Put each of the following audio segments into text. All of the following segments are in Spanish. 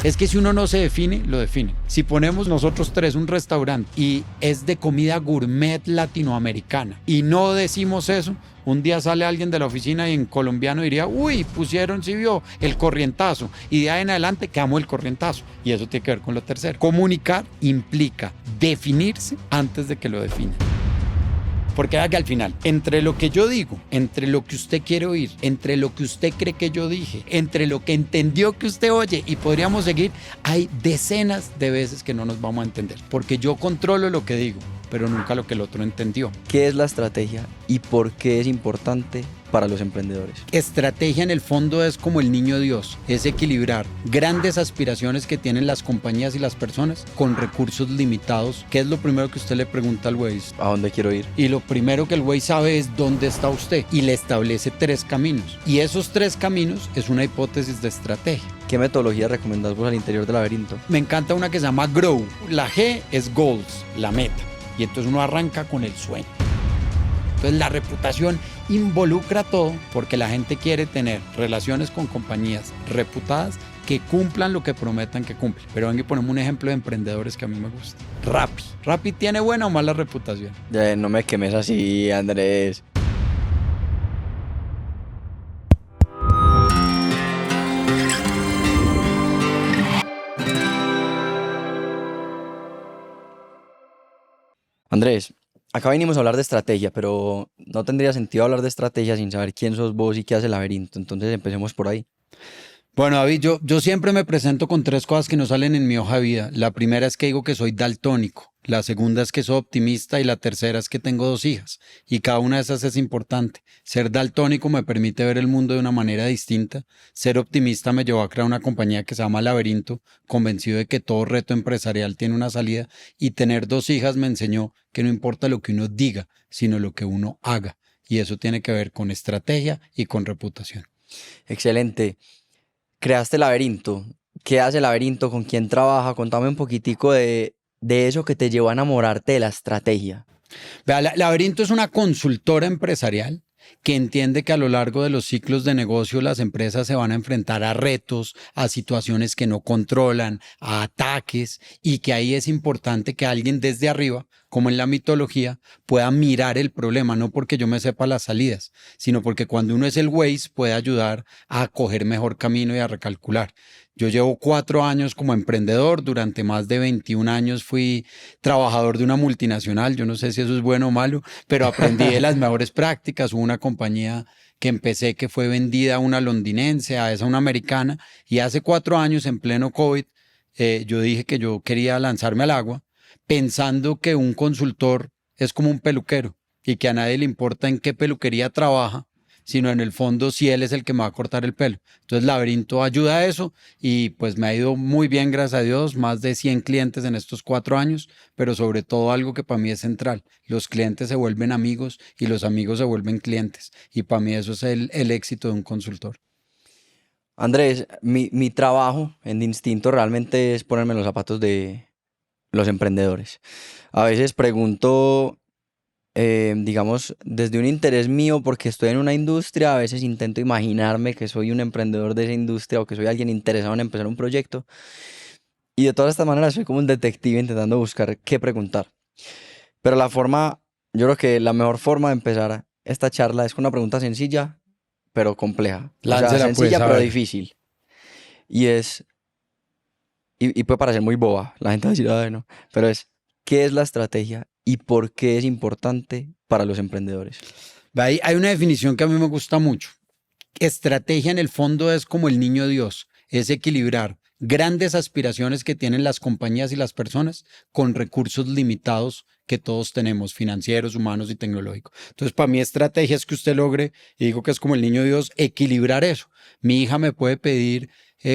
Es que si uno no se define, lo define. Si ponemos nosotros tres un restaurante y es de comida gourmet latinoamericana y no decimos eso, un día sale alguien de la oficina y en colombiano diría, uy, pusieron, si vio, el corrientazo. Y de ahí en adelante quedamos el corrientazo. Y eso tiene que ver con lo tercero. Comunicar implica definirse antes de que lo definan. Porque vea que al final, entre lo que yo digo, entre lo que usted quiere oír, entre lo que usted cree que yo dije, entre lo que entendió que usted oye y podríamos seguir, hay decenas de veces que no nos vamos a entender. Porque yo controlo lo que digo, pero nunca lo que el otro entendió. ¿Qué es la estrategia y por qué es importante para los emprendedores? Estrategia en el fondo es como el niño Dios, es equilibrar grandes aspiraciones que tienen las compañías y las personas con recursos limitados. ¿Qué es lo primero que usted le pregunta al Waze? ¿A dónde quiero ir? Y lo primero que el Waze sabe es dónde está usted y le establece 3 caminos. Y esos 3 caminos es una hipótesis de estrategia. ¿Qué metodología recomendás vos al interior del laberinto? Me encanta una que se llama Grow. La G es Goals, la meta. Y entonces uno arranca con el sueño. Entonces la reputación involucra todo porque la gente quiere tener relaciones con compañías reputadas que cumplan lo que prometan que cumplen. Pero venga y ponemos un ejemplo de emprendedores que a mí me gusta. Rappi. ¿Rappi tiene buena o mala reputación? No me quemes así, Andrés. Andrés, acá vinimos a hablar de estrategia, pero no tendría sentido hablar de estrategia sin saber quién sos vos y qué hace el laberinto. Entonces empecemos por ahí. Bueno, David, yo siempre me presento con 3 cosas que no salen en mi hoja de vida. La primera es que digo que soy daltónico, la segunda es que soy optimista y la tercera es que tengo 2 hijas. Y cada una de esas es importante. Ser daltónico me permite ver el mundo de una manera distinta. Ser optimista me llevó a crear una compañía que se llama Laberinto, convencido de que todo reto empresarial tiene una salida. Y tener 2 hijas me enseñó que no importa lo que uno diga, sino lo que uno haga. Y eso tiene que ver con estrategia y con reputación. Excelente. Creaste Laberinto. ¿Qué hace Laberinto? ¿Con quién trabaja? Contame un poquitico de eso que te llevó a enamorarte de la estrategia. Vea, Laberinto es una consultora empresarial que entiende que a lo largo de los ciclos de negocio las empresas se van a enfrentar a retos, a situaciones que no controlan, a ataques, y que ahí es importante que alguien desde arriba, como en la mitología, pueda mirar el problema, no porque yo me sepa las salidas, sino porque cuando uno es el Waze puede ayudar a coger mejor camino y a recalcular. Yo llevo 4 años como emprendedor, durante más de 21 años fui trabajador de una multinacional, yo no sé si eso es bueno o malo, pero aprendí de las mejores prácticas. Hubo una compañía que empecé que fue vendida a una londinense, a esa una americana, y hace 4 años en pleno COVID yo dije que yo quería lanzarme al agua pensando que un consultor es como un peluquero y que a nadie le importa en qué peluquería trabaja, sino en el fondo si él es el que me va a cortar el pelo. Entonces Laberinto ayuda a eso y pues me ha ido muy bien, gracias a Dios, más de 100 clientes en estos 4 años, pero sobre todo algo que para mí es central, los clientes se vuelven amigos y los amigos se vuelven clientes y para mí eso es el éxito de un consultor. Andrés, mi trabajo en Instinto realmente es ponerme en los zapatos de los emprendedores. A veces pregunto, digamos, desde un interés mío porque estoy en una industria, a veces intento imaginarme que soy un emprendedor de esa industria o que soy alguien interesado en empezar un proyecto. Y de todas estas maneras soy como un detective intentando buscar qué preguntar. Pero yo creo que la mejor forma de empezar esta charla es con una pregunta sencilla, pero compleja. O sea, Láncela pues, sencilla a pero ver. difícil. Y y puede parecer muy boba, la gente va a decir, ay, no, pero ¿qué es la estrategia y por qué es importante para los emprendedores? Hay una definición que a mí me gusta mucho. Estrategia en el fondo es como el niño Dios, es equilibrar grandes aspiraciones que tienen las compañías y las personas con recursos limitados que todos tenemos, financieros, humanos y tecnológicos. Entonces, para mí estrategia es que usted logre, y digo que es como el niño Dios, equilibrar eso. Mi hija me puede pedir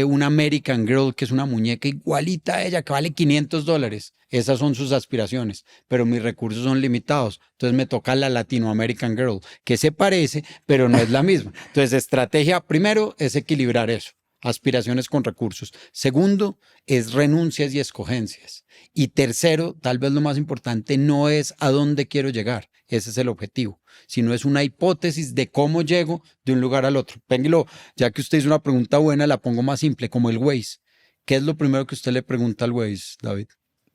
una American Girl, que es una muñeca igualita a ella, que vale $500. Esas son sus aspiraciones, pero mis recursos son limitados. Entonces me toca la Latino American Girl, que se parece, pero no es la misma. Entonces, estrategia primero es equilibrar eso. Aspiraciones con recursos. Segundo, es renuncias y escogencias. Y tercero, tal vez lo más importante, no es a dónde quiero llegar. Ese es el objetivo, sino es una hipótesis de cómo llego de un lugar al otro. Pénguelo, ya que usted hizo una pregunta buena, la pongo más simple, como el Waze. ¿qué es lo primero que usted le pregunta al Waze, David?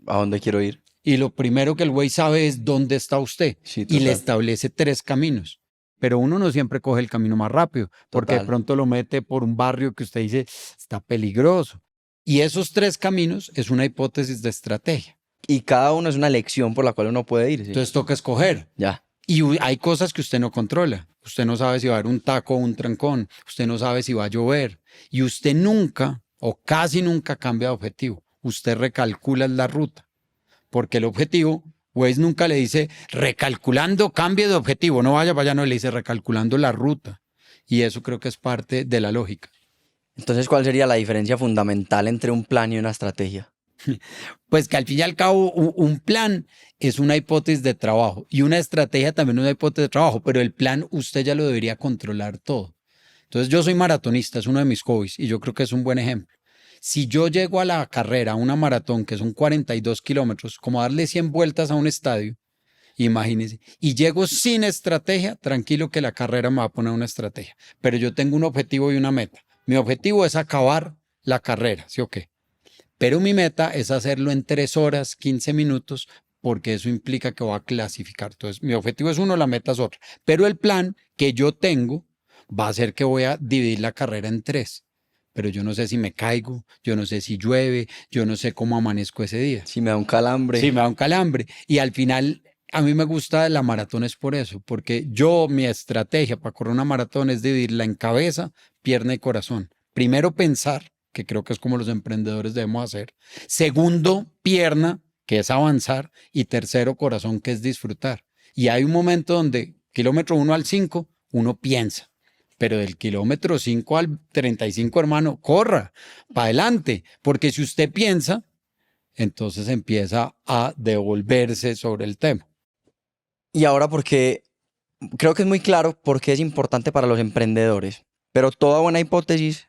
¿A dónde quiero ir? Y lo primero que el Waze sabe es dónde está usted Sí, y le total. establece 3 caminos. Pero uno no siempre coge el camino más rápido, porque de Total. pronto lo mete por un barrio que usted dice está peligroso. Y esos 3 caminos es una hipótesis de estrategia. Y cada uno es una lección por la cual uno puede ir. ¿Sí? Entonces toca escoger. Ya. Y hay cosas que usted no controla. Usted no sabe si va a haber un taco o un trancón. Usted no sabe si va a llover. Y usted nunca o casi nunca cambia de objetivo. Usted recalcula la ruta. Porque el objetivo, Waze nunca le dice recalculando, cambie de objetivo. No vaya para allá, no le dice recalculando la ruta. Y eso creo que es parte de la lógica. Entonces, ¿cuál sería la diferencia fundamental entre un plan y una estrategia? Pues que al fin y al cabo un plan es una hipótesis de trabajo y una estrategia también es una hipótesis de trabajo, pero el plan usted ya lo debería controlar todo. Entonces yo soy maratonista, es uno de mis hobbies y yo creo que es un buen ejemplo. Si yo llego a la carrera, a una maratón que son 42 kilómetros, como darle 100 vueltas a un estadio, imagínense, y llego sin estrategia, tranquilo que la carrera me va a poner una estrategia, pero yo tengo un objetivo y una meta. Mi objetivo es acabar la carrera, ¿sí o qué? Pero mi meta es hacerlo en 3 horas, 15 minutos, porque eso implica que voy a clasificar. Entonces, mi objetivo es uno, la meta es otra. Pero el plan que yo tengo va a ser que voy a dividir la carrera en 3. Pero yo no sé si me caigo, yo no sé si llueve, yo no sé cómo amanezco ese día. Si me da un calambre. Sí, me da un calambre. Y al final, a mí me gusta la maratón es por eso, porque mi estrategia para correr una maratón es dividirla en cabeza, pierna y corazón. Primero pensar, que creo que es como los emprendedores debemos hacer. Segundo, pierna, que es avanzar. Y tercero, corazón, que es disfrutar. Y hay un momento donde, kilómetro 1 al 5, uno piensa. Pero del kilómetro 5 al 35, hermano, corra para adelante. Porque si usted piensa, entonces empieza a devolverse sobre el tema. Y ahora porque creo que es muy claro por qué es importante para los emprendedores. Pero toda buena hipótesis,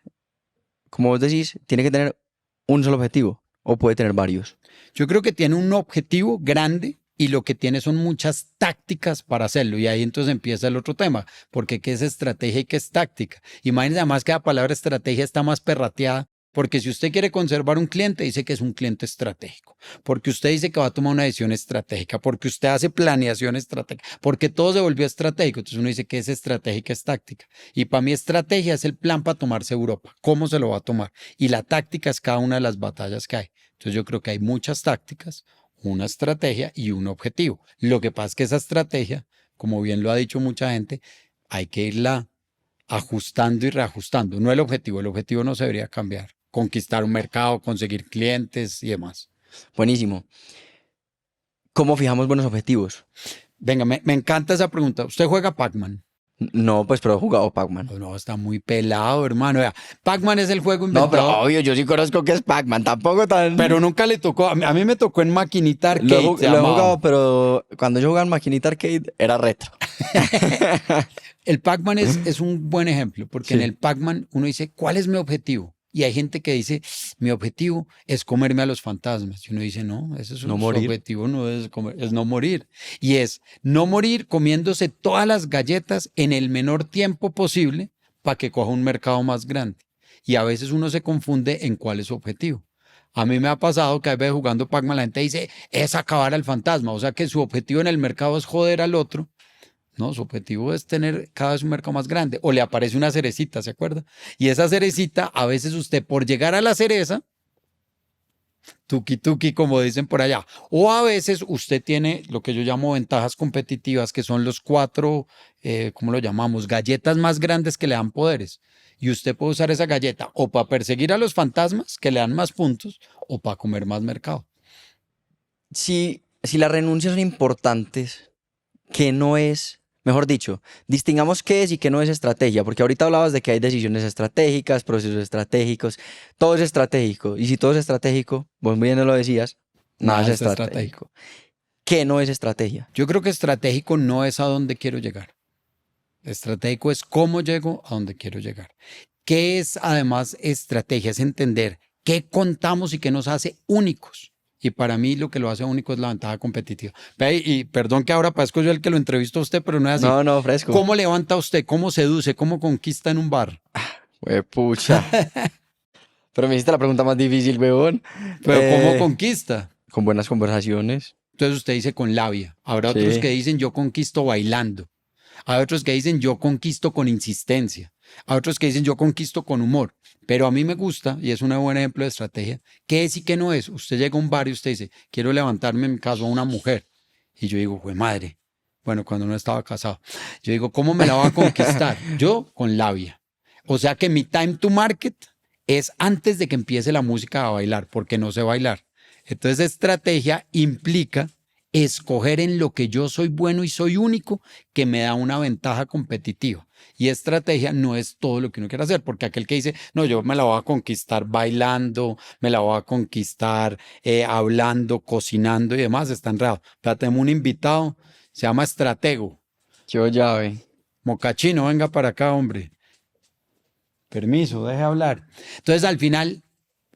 como vos decís, tiene que tener un solo objetivo o puede tener varios. Yo creo que tiene un objetivo grande y lo que tiene son muchas tácticas para hacerlo. Y ahí entonces empieza el otro tema, porque ¿qué es estrategia y qué es táctica? Imagínense además que la palabra estrategia está más perrateada, porque si usted quiere conservar un cliente, dice que es un cliente estratégico, porque usted dice que va a tomar una decisión estratégica, porque usted hace planeación estratégica, porque todo se volvió estratégico. Entonces uno dice que es estratégica, es táctica. Y para mí estrategia es el plan para tomarse Europa, cómo se lo va a tomar. Y la táctica es cada una de las batallas que hay. Entonces yo creo que hay muchas tácticas, una estrategia y un objetivo. Lo que pasa es que esa estrategia, como bien lo ha dicho mucha gente, hay que irla ajustando y reajustando. No el objetivo no se debería cambiar. Conquistar un mercado, conseguir clientes y demás. Buenísimo. ¿Cómo fijamos buenos objetivos? Venga, me encanta esa pregunta. ¿Usted juega Pac-Man? No, pues, pero he jugado Pac-Man. Pues no, está muy pelado, hermano. Vea, Pac-Man es el juego No, pero inventado, obvio, yo sí conozco que es Pac-Man, tampoco tan... pero nunca le tocó. A mí me tocó en maquinita Lo arcade. Se lo he llamaba. jugado, pero cuando yo jugaba en Maquinita Arcade era retro. El Pac-Man es un buen ejemplo, porque en Sí. el Pac-Man uno dice, ¿cuál es mi objetivo? Y hay gente que dice, mi objetivo es comerme a los fantasmas. Y uno dice, no, ese es No su morir. objetivo, no es comer, es no morir. Y es no morir comiéndose todas las galletas en el menor tiempo posible para que coja un mercado más grande. Y a veces uno se confunde en cuál es su objetivo. A mí me ha pasado que a veces jugando Pac-Man la gente dice, es acabar al fantasma. O sea que su objetivo en el mercado es joder al otro. No, su objetivo es tener cada vez un mercado más grande. O le aparece una cerecita, ¿se acuerda? Y esa cerecita, a veces usted por llegar a la cereza, tuki tuki, como dicen por allá, o a veces usted tiene lo que yo llamo ventajas competitivas, que son los 4, ¿cómo lo llamamos? Galletas más grandes que le dan poderes. Y usted puede usar esa galleta o para perseguir a los fantasmas, que le dan más puntos, o para comer más mercado. Si las renuncias son importantes, ¿qué no es? Mejor dicho, distingamos qué es y qué no es estrategia, porque ahorita hablabas de que hay decisiones estratégicas, procesos estratégicos, todo es estratégico. Y si todo es estratégico, vos bien lo decías, nada es estratégico. ¿Qué no es estrategia? Yo creo que estratégico no es a dónde quiero llegar. Estratégico es cómo llego a donde quiero llegar. ¿Qué es además estrategia? Es entender qué contamos y qué nos hace únicos. Y para mí lo que lo hace único es la ventaja competitiva. Ve, y perdón que ahora parezco yo el que lo entrevisto a usted, pero no es así. No, no, fresco. ¿Cómo levanta usted? ¿Cómo seduce? ¿Cómo conquista en un bar? Pucha. Pero me hiciste la pregunta más difícil, weón. Pero ¿cómo Eh, conquista? con buenas conversaciones. Entonces usted dice con labia. Habrá otros Sí. que dicen yo conquisto bailando. Hay otros que dicen yo conquisto con insistencia. Hay otros que dicen yo conquisto con humor. Pero a mí me gusta, y es un buen ejemplo de estrategia, qué es y qué no es. Usted llega a un bar y usted dice, quiero levantarme en mi caso a una mujer. Y yo digo, fue madre. Bueno, cuando no estaba casado. Yo digo, ¿cómo me la va a conquistar? Yo con labia. O sea que mi time to market es antes de que empiece la música a bailar, porque no sé bailar. Entonces, estrategia implica escoger en lo que yo soy bueno y soy único, que me da una ventaja competitiva. Y estrategia no es todo lo que uno quiere hacer, porque aquel que dice, no, yo me la voy a conquistar bailando, me la voy a conquistar hablando, cocinando y demás, está enredado. Pero tenemos un invitado, se llama Estratego. Yo llave. Mocachino, venga para acá, hombre. Permiso, deje hablar. Entonces, al final,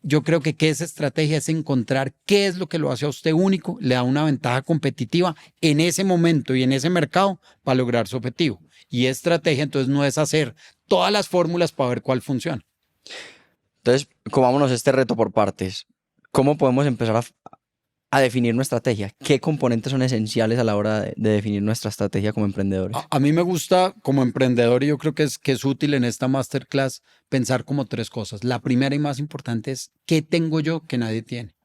yo creo que esa estrategia es encontrar qué es lo que lo hace a usted único, le da una ventaja competitiva en ese momento y en ese mercado para lograr su objetivo. Y estrategia, entonces, no es hacer todas las fórmulas para ver cuál funciona. Entonces, comámonos este reto por partes. ¿Cómo podemos empezar a definir nuestra estrategia? ¿Qué componentes son esenciales a la hora de definir nuestra estrategia como emprendedores? A mí me gusta como emprendedor y yo creo que es útil en esta masterclass pensar como tres cosas. La primera y más importante es qué tengo yo que nadie tiene.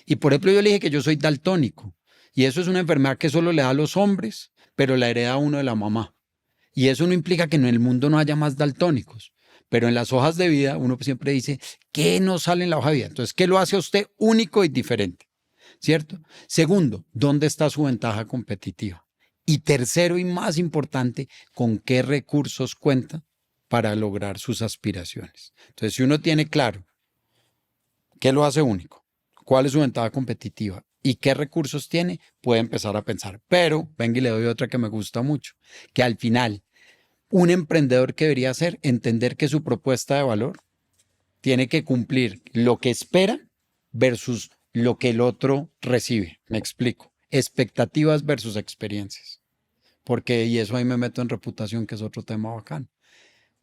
Y por ejemplo, yo le dije que yo soy daltónico y eso es una enfermedad que solo le da a los hombres, pero la hereda uno de la mamá. Y eso no implica que en el mundo no haya más daltónicos. Pero en las hojas de vida uno siempre dice, ¿qué no sale en la hoja de vida? Entonces, ¿qué lo hace a usted único y diferente? ¿Cierto? Segundo, ¿dónde está su ventaja competitiva? Y tercero y más importante, ¿con qué recursos cuenta para lograr sus aspiraciones? Entonces, si uno tiene claro qué lo hace único, cuál es su ventaja competitiva y qué recursos tiene, puede empezar a pensar. Pero, venga y le doy otra que me gusta mucho, que al final un emprendedor que debería hacer, entender que su propuesta de valor tiene que cumplir lo que espera versus lo que el otro recibe. Me explico. Expectativas versus experiencias. Porque, y eso ahí me meto en reputación, que es otro tema bacán.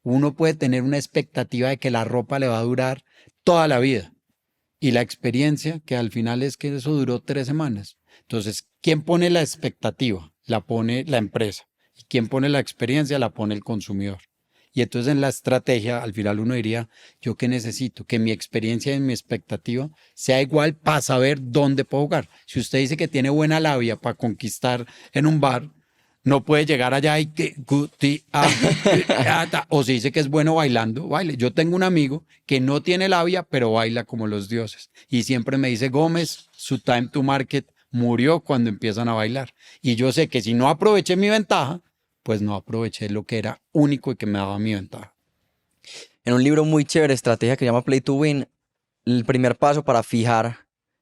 Uno puede tener una expectativa de que la ropa le va a durar toda la vida. Y la experiencia, que al final es que eso duró 3 semanas. Entonces, ¿quién pone la expectativa? La pone la empresa. ¿Y quién pone la experiencia? La pone el consumidor. Y entonces en la estrategia, al final uno diría, ¿yo qué necesito? Que mi experiencia y mi expectativa sea igual para saber dónde puedo jugar. Si usted dice que tiene buena labia para conquistar en un bar, no puede llegar allá y que o si dice que es bueno bailando, baile. Yo tengo un amigo que no tiene labia, pero baila como los dioses. Y siempre me dice, Gómez, su time to market murió cuando empiezan a bailar. Y yo sé que si no aproveché mi ventaja, pues no aproveché lo que era único y que me daba mi ventaja. En un libro muy chévere, estrategia que se llama Play to Win, el primer paso para fijar,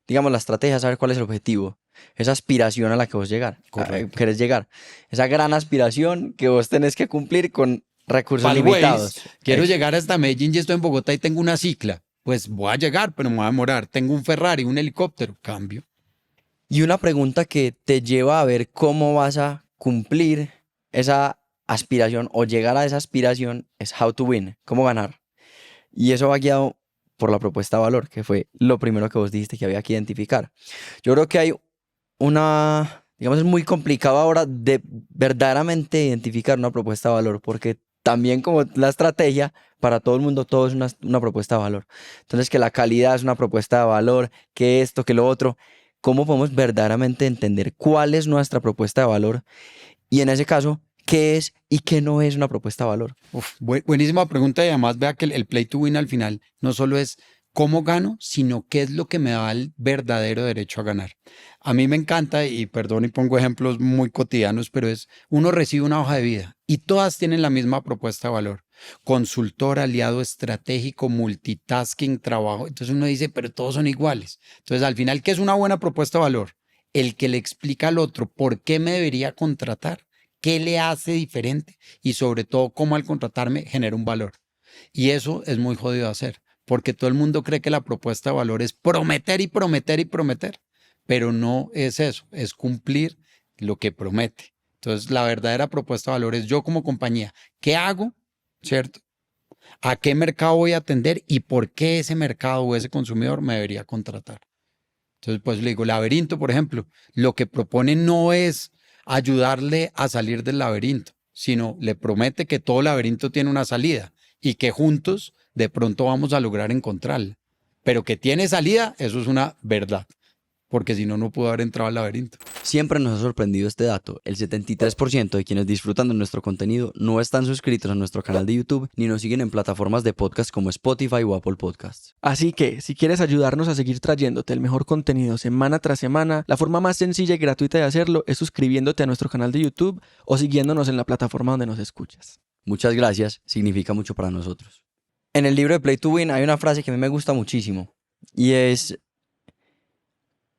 digamos, la estrategia es saber cuál es el objetivo. Esa aspiración a la que vos Correcto. querés llegar. Esa gran aspiración que vos tenés que cumplir con recursos Para el Waze, limitados. quiero llegar hasta Medellín y estoy en Bogotá y tengo una cicla. Pues voy a llegar, pero me voy a demorar. Tengo un Ferrari, un helicóptero, cambio. Y una pregunta que te lleva a ver cómo vas a cumplir esa aspiración o llegar a esa aspiración es how to win, cómo ganar. Y eso va guiado por la propuesta de valor, que fue lo primero que vos dijiste que había que identificar. Yo creo que hay digamos, es muy complicado ahora de verdaderamente identificar una propuesta de valor, porque también como la estrategia, para todo el mundo todo es una propuesta de valor. Entonces, que la calidad es una propuesta de valor, que esto, que lo otro. ¿Cómo podemos verdaderamente entender cuál es nuestra propuesta de valor? Y en ese caso, ¿qué es y qué no es una propuesta de valor? Uf, buenísima pregunta y además vea que el play to win al final no solo es cómo gano, sino qué es lo que me da el verdadero derecho a ganar. A mí me encanta, y perdón y pongo ejemplos muy cotidianos, pero es uno recibe una hoja de vida y todas tienen la misma propuesta de valor. Consultor, aliado estratégico, multitasking, trabajo. Entonces uno dice, pero todos son iguales. Entonces al final, ¿qué es una buena propuesta de valor? El que le explica al otro por qué me debería contratar, qué le hace diferente y sobre todo cómo al contratarme genera un valor. Y eso es muy jodido de hacer, porque todo el mundo cree que la propuesta de valor es prometer y prometer y prometer, pero no es eso, es cumplir lo que promete. Entonces, la verdadera propuesta de valor es yo como compañía, ¿qué hago? ¿Cierto? ¿A qué mercado voy a atender y por qué ese mercado o ese consumidor me debería contratar? Entonces, pues le digo, Laberinto, por ejemplo, lo que propone no es ayudarle a salir del laberinto, sino le promete que todo laberinto tiene una salida y que juntos de pronto vamos a lograr encontrarla. Pero que tiene salida, eso es una verdad, porque si no, no pudo haber entrado al laberinto. Siempre nos ha sorprendido este dato. El 73% de quienes disfrutan de nuestro contenido no están suscritos a nuestro canal de YouTube ni nos siguen en plataformas de podcast como Spotify o Apple Podcasts. Así que, si quieres ayudarnos a seguir trayéndote el mejor contenido semana tras semana, la forma más sencilla y gratuita de hacerlo es suscribiéndote a nuestro canal de YouTube o siguiéndonos en la plataforma donde nos escuchas. Muchas gracias, significa mucho para nosotros. En el libro de Play to Win hay una frase que a mí me gusta muchísimo y es: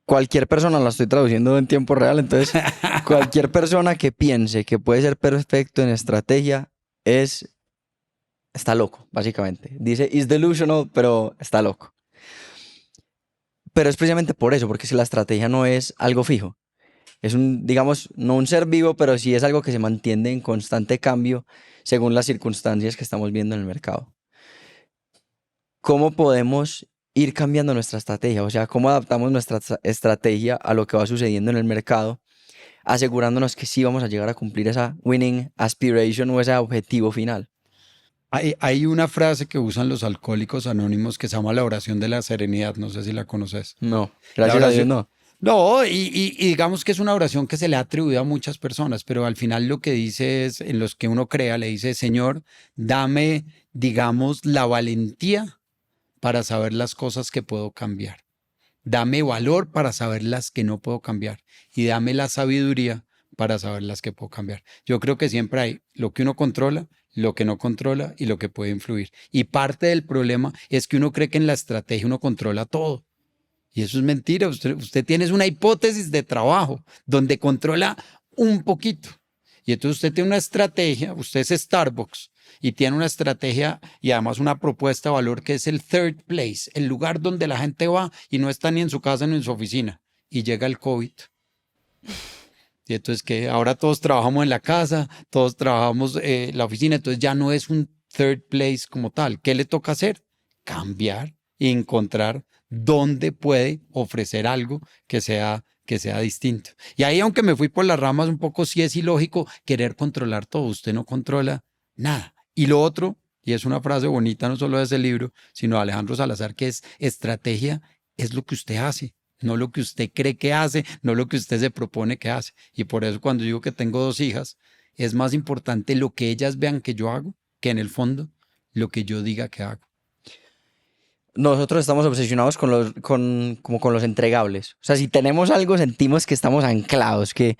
cualquier persona, la estoy traduciendo en tiempo real, entonces cualquier persona que piense que puede ser perfecto en estrategia está loco, básicamente. Dice is delusional, pero está loco. Pero es precisamente por eso, porque si la estrategia no es algo fijo, es digamos, no un ser vivo, pero sí es algo que se mantiene en constante cambio según las circunstancias que estamos viendo en el mercado. ¿Cómo podemos ir cambiando nuestra estrategia? O sea, ¿cómo adaptamos nuestra estrategia a lo que va sucediendo en el mercado, asegurándonos que sí vamos a llegar a cumplir esa winning aspiration o ese objetivo final? Hay una frase que usan los alcohólicos anónimos que se llama la oración de la serenidad. No sé si la conoces. No, La gracias a Dios oración, no. no, y digamos que es una oración que se le ha atribuido a muchas personas, pero al final lo que dice es, en los que uno crea, le dice, Señor, dame, digamos, la valentía para saber las cosas que puedo cambiar. Dame valor para saber las que no puedo cambiar. Y dame la sabiduría para saber las que puedo cambiar. Yo creo que siempre hay lo que uno controla, lo que no controla y lo que puede influir. Y parte del problema es que uno cree que en la estrategia uno controla todo. Y eso es mentira. Usted tiene una hipótesis de trabajo donde controla un poquito. Y entonces usted tiene una estrategia, usted es Starbucks y tiene una estrategia y además una propuesta de valor que es el third place, el lugar donde la gente va y no está ni en su casa ni en su oficina. Y llega el COVID. Y entonces que ahora todos trabajamos en la casa, todos trabajamos en la oficina, entonces ya no es un third place como tal. ¿Qué le toca hacer? Cambiar y encontrar dónde puede ofrecer algo que sea distinto. Y ahí, aunque me fui por las ramas un poco, sí es ilógico querer controlar todo. Usted no controla nada. Y lo otro, y es una frase bonita no solo de ese libro, sino de Alejandro Salazar, que es estrategia es lo que usted hace, no lo que usted cree que hace, no lo que usted se propone que hace. Y por eso cuando digo que tengo 2 hijas, es más importante lo que ellas vean que yo hago, que en el fondo lo que yo diga que hago. Nosotros estamos obsesionados como con los entregables. O sea, si tenemos algo, sentimos que estamos anclados, que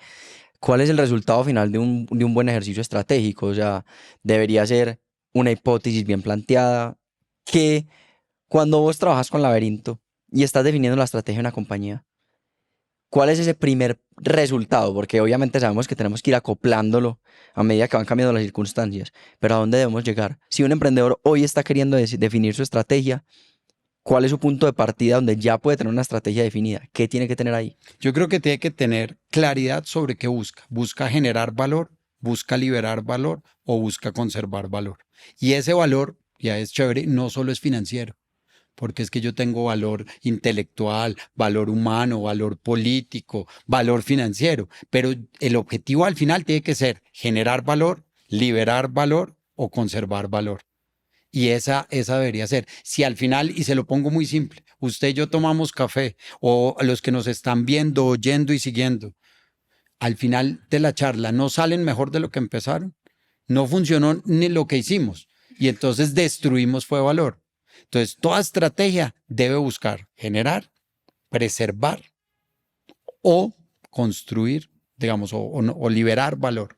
¿cuál es el resultado final de un buen ejercicio estratégico? O sea, debería ser una hipótesis bien planteada, que cuando vos trabajas con Laberinto y estás definiendo la estrategia de una compañía, ¿cuál es ese primer resultado? Porque obviamente sabemos que tenemos que ir acoplándolo a medida que van cambiando las circunstancias, pero ¿a dónde debemos llegar? Si un emprendedor hoy está queriendo definir su estrategia, ¿cuál es su punto de partida donde ya puede tener una estrategia definida? ¿Qué tiene que tener ahí? Yo creo que tiene que tener claridad sobre qué busca. ¿Busca generar valor? ¿Busca liberar valor? ¿O busca conservar valor? Y ese valor, ya es chévere, no solo es financiero, porque es que yo tengo valor intelectual, valor humano, valor político, valor financiero, pero el objetivo al final tiene que ser generar valor, liberar valor o conservar valor. Y esa debería ser. Si al final, y se lo pongo muy simple, usted y yo tomamos café, o los que nos están viendo, oyendo y siguiendo, al final de la charla no salen mejor de lo que empezaron, no funcionó ni lo que hicimos, y entonces destruimos fue valor. Entonces, toda estrategia debe buscar generar, preservar o construir, digamos, o liberar valor.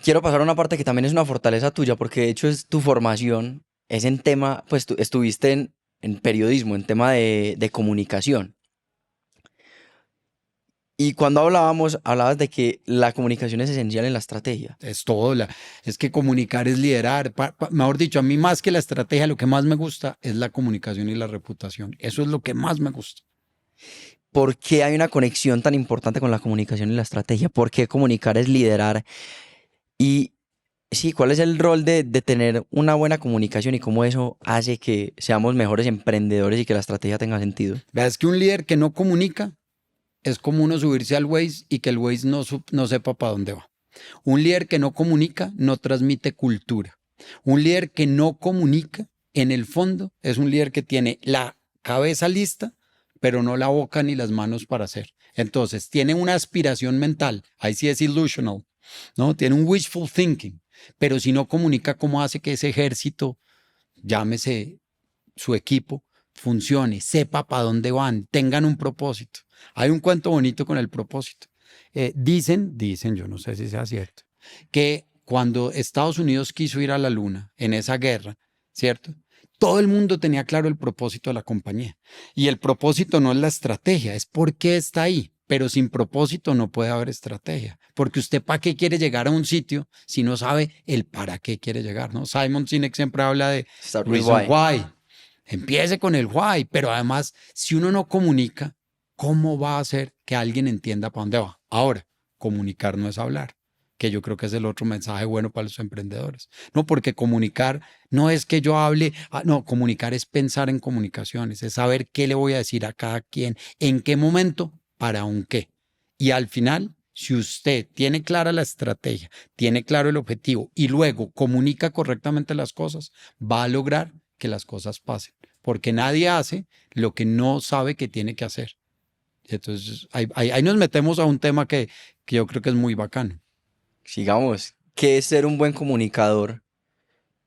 Quiero pasar a una parte que también es una fortaleza tuya, porque de hecho es tu formación, es en tema, pues tú estuviste en periodismo, en tema de comunicación. Y cuando hablabas de que la comunicación es esencial en la estrategia. Es todo, es que comunicar es liderar. Mejor dicho, a mí más que la estrategia, lo que más me gusta es la comunicación y la reputación. Eso es lo que más me gusta. ¿Por qué hay una conexión tan importante con la comunicación y la estrategia? ¿Por qué comunicar es liderar? Y sí, ¿cuál es el rol de tener una buena comunicación y cómo eso hace que seamos mejores emprendedores y que la estrategia tenga sentido? Veas que un líder que no comunica es como uno subirse al Waze y que el Waze no sepa para dónde va. Un líder que no comunica no transmite cultura. Un líder que no comunica, en el fondo, es un líder que tiene la cabeza lista, pero no la boca ni las manos para hacer. Entonces, tiene una aspiración mental, ahí sí es illusional, ¿no? Tiene un wishful thinking, pero si no comunica, ¿cómo hace que ese ejército, llámese su equipo, funcione, sepa para dónde van, tengan un propósito? Hay un cuento bonito con el propósito. Dicen, yo no sé si sea cierto, que cuando Estados Unidos quiso ir a la luna en esa guerra, ¿cierto? Todo el mundo tenía claro el propósito de la compañía. Y el propósito no es la estrategia, es por qué está ahí. Pero sin propósito no puede haber estrategia. Porque usted para qué quiere llegar a un sitio si no sabe el para qué quiere llegar, ¿no? Simon Sinek siempre habla de Start with reason why. why. Empiece con el why, pero además, si uno no comunica, ¿cómo va a hacer que alguien entienda para dónde va? Ahora, comunicar no es hablar, que yo creo que es el otro mensaje bueno para los emprendedores. No, porque comunicar no es que yo hable, no, comunicar es pensar en comunicaciones, es saber qué le voy a decir a cada quien, en qué momento, para un qué. Y al final, si usted tiene clara la estrategia, tiene claro el objetivo y luego comunica correctamente las cosas, va a lograr que las cosas pasen, porque nadie hace lo que no sabe que tiene que hacer. Entonces, ahí nos metemos a un tema que yo creo que es muy bacano. Sigamos. ¿Qué es ser un buen comunicador?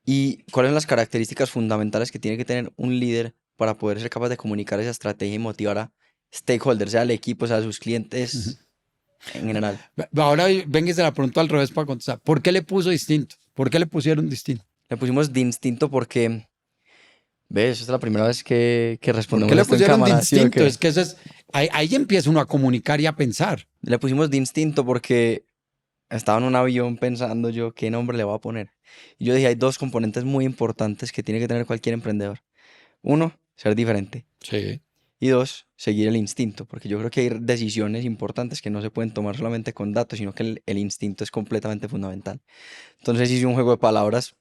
¿Y cuáles son las características fundamentales que tiene que tener un líder para poder ser capaz de comunicar esa estrategia y motivar a stakeholders, sea al equipo, sea a sus clientes en general? Ahora venga y se la pregunto al revés para contestar. ¿Por qué le puso distinto? ¿Por qué le pusieron distinto? Le pusimos de instinto porque, ves, esta es la primera vez que ¿Por respondemos qué le esto en pusieron cámara, ¿sí o distinto? qué? Es que eso es, ahí empieza uno a comunicar y a pensar. Le pusimos de instinto porque estaba en un avión pensando yo qué nombre le voy a poner. Y yo dije, hay dos componentes muy importantes que tiene que tener cualquier emprendedor. Uno, ser diferente. Sí. Y dos, seguir el instinto, porque yo creo que hay decisiones importantes que no se pueden tomar solamente con datos, sino que el instinto es completamente fundamental. Entonces hice un juego de palabras,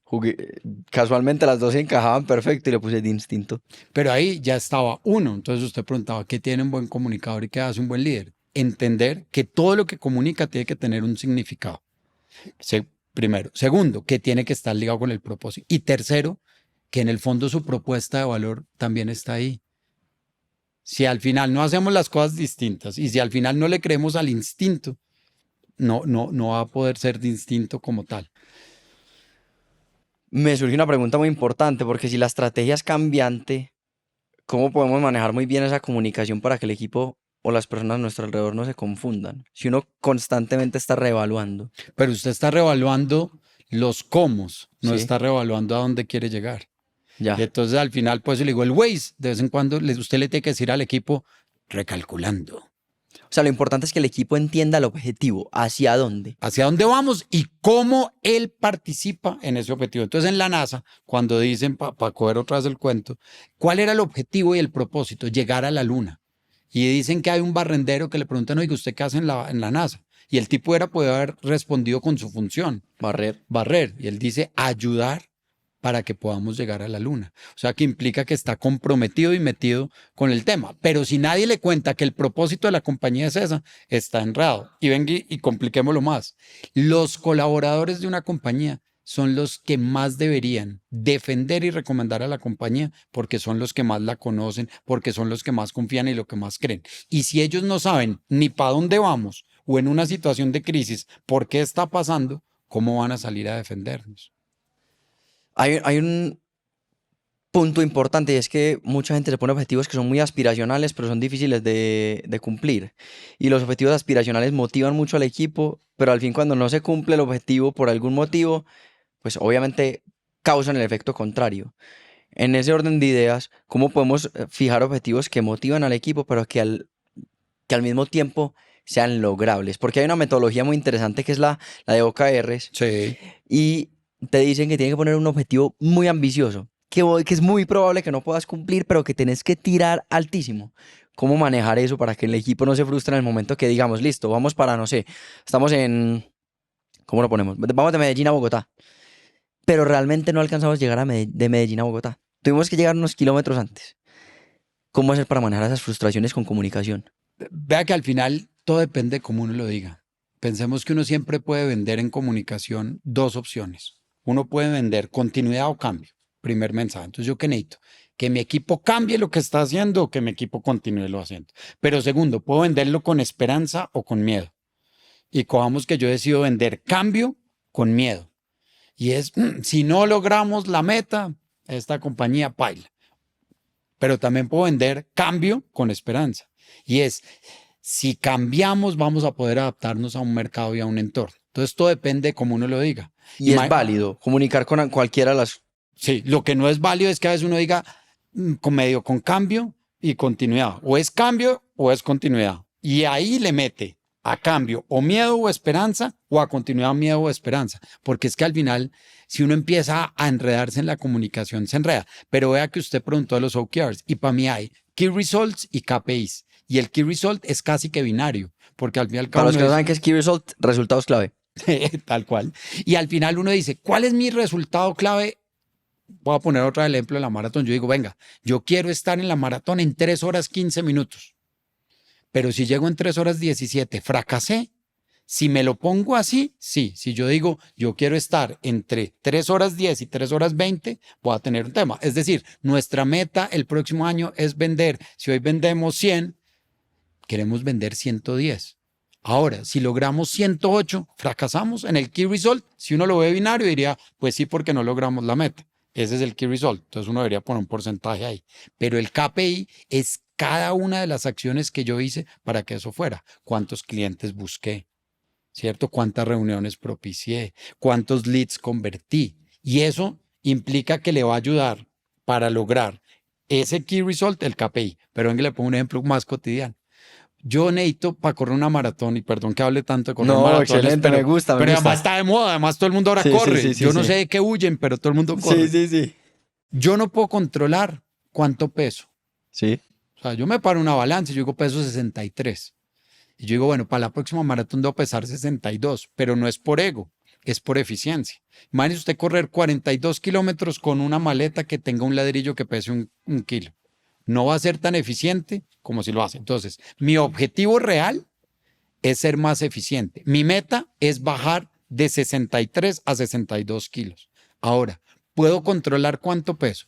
casualmente las dos se encajaban perfecto y le puse de instinto. Pero ahí ya estaba uno. Entonces usted preguntaba, ¿qué tiene un buen comunicador y qué hace un buen líder? Entender que todo lo que comunica tiene que tener un significado. Primero. Segundo, que tiene que estar ligado con el propósito. Y tercero, que en el fondo su propuesta de valor también está ahí. Si al final no hacemos las cosas distintas y si al final no le creemos al instinto, no va a poder ser distinto como tal. Me surge una pregunta muy importante, porque si la estrategia es cambiante, ¿cómo podemos manejar muy bien esa comunicación para que el equipo o las personas a nuestro alrededor no se confundan? Si uno constantemente está reevaluando. Pero usted está reevaluando los cómo, no Sí. está reevaluando a dónde quiere llegar. Ya. Y entonces al final, pues le digo, el Waze, de vez en cuando usted le tiene que decir al equipo, recalculando. O sea, lo importante es que el equipo entienda el objetivo, hacia dónde. Hacia dónde vamos y cómo él participa en ese objetivo. Entonces en la NASA, cuando dicen, para coger otra vez el cuento, ¿cuál era el objetivo y el propósito? Llegar a la luna. Y dicen que hay un barrendero que le preguntan, oiga, ¿usted qué hace en la NASA? Y el tipo puede haber respondido con su función, barrer. Y él dice, ayudar para que podamos llegar a la luna. O sea, que implica que está comprometido y metido con el tema. Pero si nadie le cuenta que el propósito de la compañía es esa, está enredado. Y venga y compliquémoslo más. Los colaboradores de una compañía son los que más deberían defender y recomendar a la compañía porque son los que más la conocen, porque son los que más confían y lo que más creen. Y si ellos no saben ni para dónde vamos o en una situación de crisis, por qué está pasando, ¿cómo van a salir a defendernos? Hay un punto importante y es que mucha gente se pone objetivos que son muy aspiracionales, pero son difíciles de cumplir. Y los objetivos aspiracionales motivan mucho al equipo, pero al fin cuando no se cumple el objetivo por algún motivo, pues obviamente causan el efecto contrario. En ese orden de ideas, ¿cómo podemos fijar objetivos que motivan al equipo, pero que al mismo tiempo sean logrables? Porque hay una metodología muy interesante que es la de OKRs. Sí. Y te dicen que tienes que poner un objetivo muy ambicioso, que es muy probable que no puedas cumplir, pero que tenés que tirar altísimo. ¿Cómo manejar eso para que el equipo no se frustre en el momento que digamos, listo, vamos para, no sé, estamos en ¿Cómo lo ponemos? Vamos de Medellín a Bogotá. Pero realmente no alcanzamos a llegar de Medellín a Bogotá. Tuvimos que llegar unos kilómetros antes. ¿Cómo hacer para manejar esas frustraciones con comunicación? Vea que al final todo depende de cómo uno lo diga. Pensemos que uno siempre puede vender en comunicación dos opciones. Uno puede vender continuidad o cambio. Primer mensaje. Entonces, ¿yo qué necesito? Que mi equipo cambie lo que está haciendo o que mi equipo continúe lo haciendo. Pero segundo, puedo venderlo con esperanza o con miedo. Y cojamos que yo decido vender cambio con miedo. Y es, si no logramos la meta, esta compañía paila. Pero también puedo vender cambio con esperanza. Y es, si cambiamos, vamos a poder adaptarnos a un mercado y a un entorno. Entonces, todo depende de cómo uno lo diga. Y es válido comunicar con cualquiera de las... Sí, lo que no es válido es que a veces uno diga con cambio y continuidad. O es cambio o es continuidad. Y ahí le mete a cambio o miedo o esperanza o a continuidad miedo o esperanza. Porque es que al final, si uno empieza a enredarse en la comunicación, se enreda. Pero vea que usted preguntó de los OKRs y para mí hay Key Results y KPIs. Y el Key Result es casi que binario. Porque al final... Para los que no saben qué es Key Result, resultados clave. Tal cual. Y al final uno dice, ¿cuál es mi resultado clave? Voy a poner otro ejemplo de la maratón. Yo digo, venga, yo quiero estar en la maratón en 3 horas 15 minutos. Pero si llego en 3 horas 17, fracasé. Si me lo pongo así, sí. Si yo digo, yo quiero estar entre 3 horas 10 y 3 horas 20, voy a tener un tema. Es decir, nuestra meta el próximo año es vender. Si hoy vendemos 100, queremos vender 110. Ahora, si logramos 108, fracasamos en el Key Result. Si uno lo ve binario, diría, pues sí, porque no logramos la meta. Ese es el Key Result. Entonces uno debería poner un porcentaje ahí. Pero el KPI es cada una de las acciones que yo hice para que eso fuera. ¿Cuántos clientes busqué? ¿Cierto? ¿Cuántas reuniones propicié? ¿Cuántos leads convertí? Y eso implica que le va a ayudar para lograr ese Key Result, el KPI. Pero venga, le pongo un ejemplo más cotidiano. Yo necesito para correr una maratón, y perdón que hable tanto de correr maratones, excelente, me gusta. pero además está de moda, además todo el mundo ahora corre. Yo no sé de qué huyen, pero todo el mundo corre. Sí. Yo no puedo controlar cuánto peso. Sí. O sea, yo me paro una balanza y yo digo peso 63. Y yo digo, bueno, para la próxima maratón debo pesar 62, pero no es por ego, es por eficiencia. Imagínese usted correr 42 kilómetros con una maleta que tenga un ladrillo que pese un kilo. No va a ser tan eficiente como si lo hace. Entonces, mi objetivo real es ser más eficiente. Mi meta es bajar de 63 a 62 kilos. Ahora, ¿puedo controlar cuánto peso?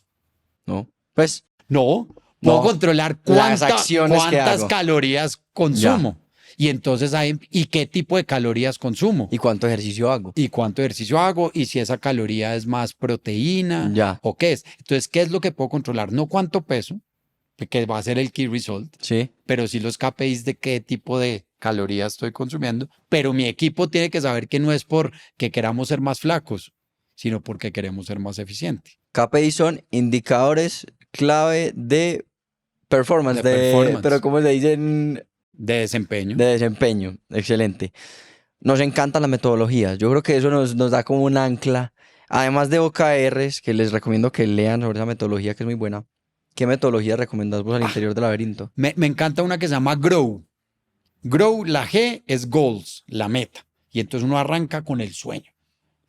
No. Pues. No. Puedo controlar cuántas calorías consumo. Ya. Y entonces, ¿y qué tipo de calorías consumo? ¿Y cuánto ejercicio hago? ¿Y cuánto ejercicio hago? ¿Y si esa caloría es más proteína? Ya. ¿O qué es? Entonces, ¿qué es lo que puedo controlar? No cuánto peso, que va a ser el Key Result, Sí. pero sí los KPIs de qué tipo de calorías estoy consumiendo. Pero mi equipo tiene que saber que no es porque queramos ser más flacos, sino porque queremos ser más eficientes. KPI son indicadores clave de performance, pero ¿cómo se dicen? De desempeño. De desempeño, excelente. Nos encantan las metodologías. Yo creo que eso nos da como un ancla. Además de OKRs, que les recomiendo que lean sobre esa metodología que es muy buena. ¿Qué metodología recomendás vos al interior del laberinto? Me encanta una que se llama Grow. Grow, la G es goals, la meta. Y entonces uno arranca con el sueño,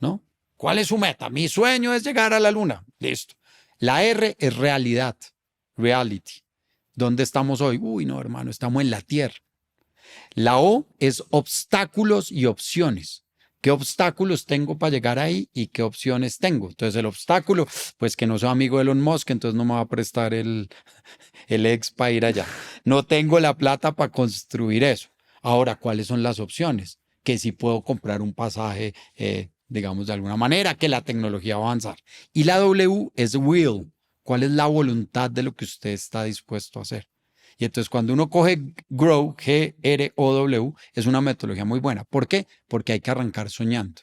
¿no? ¿Cuál es su meta? Mi sueño es llegar a la luna. Listo. La R es realidad, reality. ¿Dónde estamos hoy? Uy, no, hermano, estamos en la tierra. La O es obstáculos y opciones. ¿Qué obstáculos tengo para llegar ahí y qué opciones tengo? Entonces el obstáculo, pues que no soy amigo de Elon Musk, entonces no me va a prestar el ex para ir allá. No tengo la plata para construir eso. Ahora, ¿cuáles son las opciones? Que si puedo comprar un pasaje, digamos de alguna manera, que la tecnología va a avanzar. Y la W es will. ¿Cuál es la voluntad de lo que usted está dispuesto a hacer? Y entonces cuando uno coge Grow, G-R-O-W, es una metodología muy buena. ¿Por qué? Porque hay que arrancar soñando.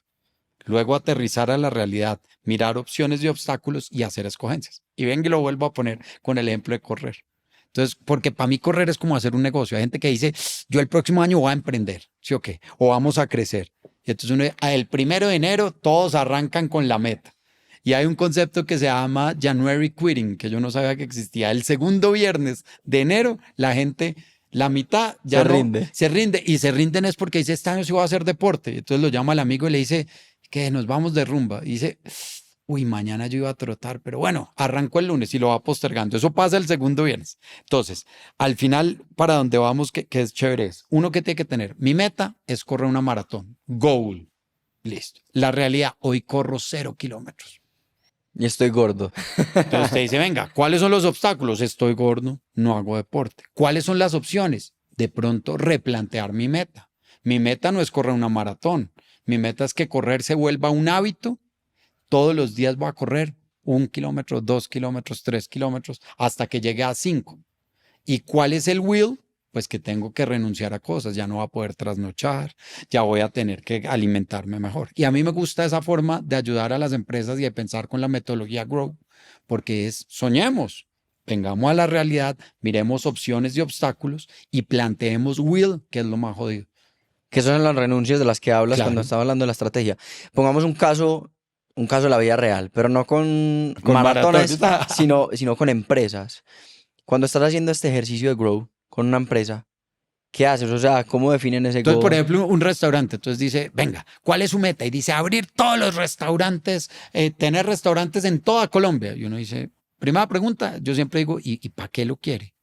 Luego aterrizar a la realidad, mirar opciones y obstáculos y hacer escogencias. Y ven que lo vuelvo a poner con el ejemplo de correr. Entonces, porque para mí correr es como hacer un negocio. Hay gente que dice, yo el próximo año voy a emprender, ¿sí o qué? O vamos a crecer. Y entonces uno, el 1 de enero todos arrancan con la meta. Y hay un concepto que se llama January Quitting, que yo no sabía que existía. El segundo viernes de enero, la gente La mitad ya Se no, rinde. se rinde. Y se rinden es porque dice, este año sí voy a hacer deporte. Entonces lo llama al amigo y le dice, que nos vamos de rumba. Y dice, uy, mañana yo iba a trotar, pero bueno, arranco el lunes y lo va postergando. Eso pasa el segundo viernes. Entonces, al final, para donde vamos, que es chévere, es uno que tiene que tener. Mi meta es correr una maratón. Goal. Listo. La realidad, hoy corro 0 kilómetros. Y estoy gordo. Entonces usted dice, venga, ¿cuáles son los obstáculos? Estoy gordo, no hago deporte. ¿Cuáles son las opciones? De pronto replantear mi meta. Mi meta no es correr una maratón. Mi meta es que correr se vuelva un hábito. Todos los días voy a correr 1 kilómetro, 2 kilómetros, 3 kilómetros, hasta que llegue a 5. ¿Y cuál es el will? Pues que tengo que renunciar a cosas, ya no voy a poder trasnochar, ya voy a tener que alimentarme mejor. Y a mí me gusta esa forma de ayudar a las empresas y de pensar con la metodología Grow, porque es, soñemos, vengamos a la realidad, miremos opciones y obstáculos y planteemos will, que es lo más jodido. Que son las renuncias de las que hablas Claro. cuando estaba hablando de la estrategia. Pongamos un caso de la vida real, pero no con Con maratones, maratones. sino con empresas. Cuando estás haciendo este ejercicio de Grow con una empresa, ¿qué haces? O sea, ¿cómo definen ese Entonces, por goal? ejemplo, un restaurante, entonces dice, venga, ¿cuál es su meta? Y dice, abrir todos los restaurantes, tener restaurantes en toda Colombia. Y uno dice, primera pregunta, yo siempre digo, ¿y para qué lo quiere?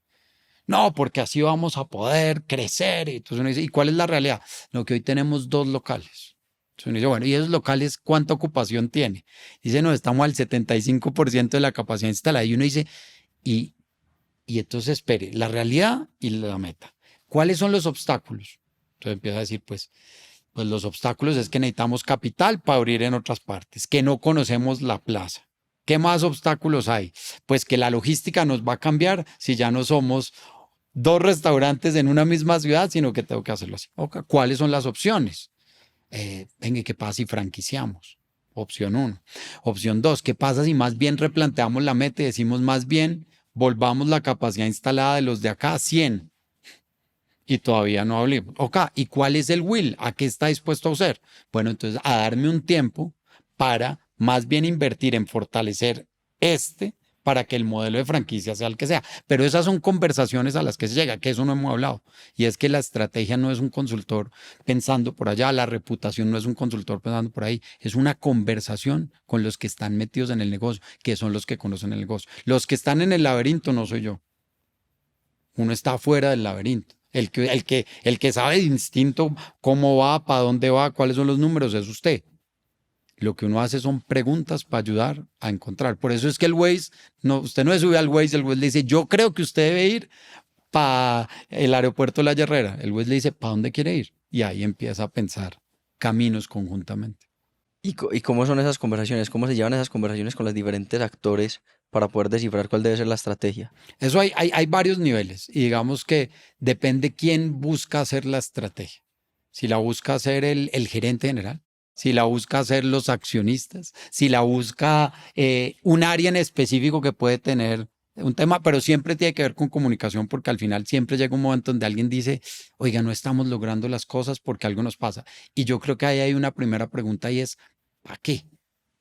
No, porque así vamos a poder crecer. Y entonces uno dice, ¿y cuál es la realidad? No, que hoy tenemos 2 locales. Entonces uno dice, bueno, ¿y esos locales cuánta ocupación tiene? Dice, no, estamos al 75% de la capacidad instalada. Y uno dice, y entonces espere, la realidad y la meta. ¿Cuáles son los obstáculos? Entonces empieza a decir, pues los obstáculos es que necesitamos capital para abrir en otras partes, que no conocemos la plaza. ¿Qué más obstáculos hay? Pues que la logística nos va a cambiar si ya no somos 2 restaurantes en una misma ciudad, sino que tengo que hacerlo así. Okay. ¿Cuáles son las opciones? Venga, ¿qué pasa si franquiciamos? Opción 1. Opción 2, ¿qué pasa si más bien replanteamos la meta y decimos más bien volvamos la capacidad instalada de los de acá a 100? Y todavía no hablemos. Ok, ¿y cuál es el will? ¿A qué está dispuesto a hacer? Bueno, entonces a darme un tiempo para más bien invertir en fortalecer para que el modelo de franquicia sea el que sea. Pero esas son conversaciones a las que se llega, que eso no hemos hablado. Y es que la estrategia no es un consultor pensando por allá, la reputación no es un consultor pensando por ahí, es una conversación con los que están metidos en el negocio, que son los que conocen el negocio. Los que están en el laberinto no soy yo. Uno está fuera del laberinto. El que sabe de instinto cómo va, para dónde va, cuáles son los números, es usted. Lo que uno hace son preguntas para ayudar a encontrar. Por eso es que el Waze, no, usted no se sube al Waze, el Waze le dice, yo creo que usted debe ir para el aeropuerto de La Herrera. El Waze le dice, ¿para dónde quiere ir? Y ahí empieza a pensar caminos conjuntamente. ¿Y cómo son esas conversaciones? ¿Cómo se llevan esas conversaciones con los diferentes actores para poder descifrar cuál debe ser la estrategia? Eso hay varios niveles y digamos que depende quién busca hacer la estrategia. Si la busca hacer el gerente general, si la busca hacer los accionistas, si la busca un área en específico que puede tener un tema, pero siempre tiene que ver con comunicación porque al final siempre llega un momento donde alguien dice, oiga, no estamos logrando las cosas porque algo nos pasa. Y yo creo que ahí hay una primera pregunta y es, ¿para qué?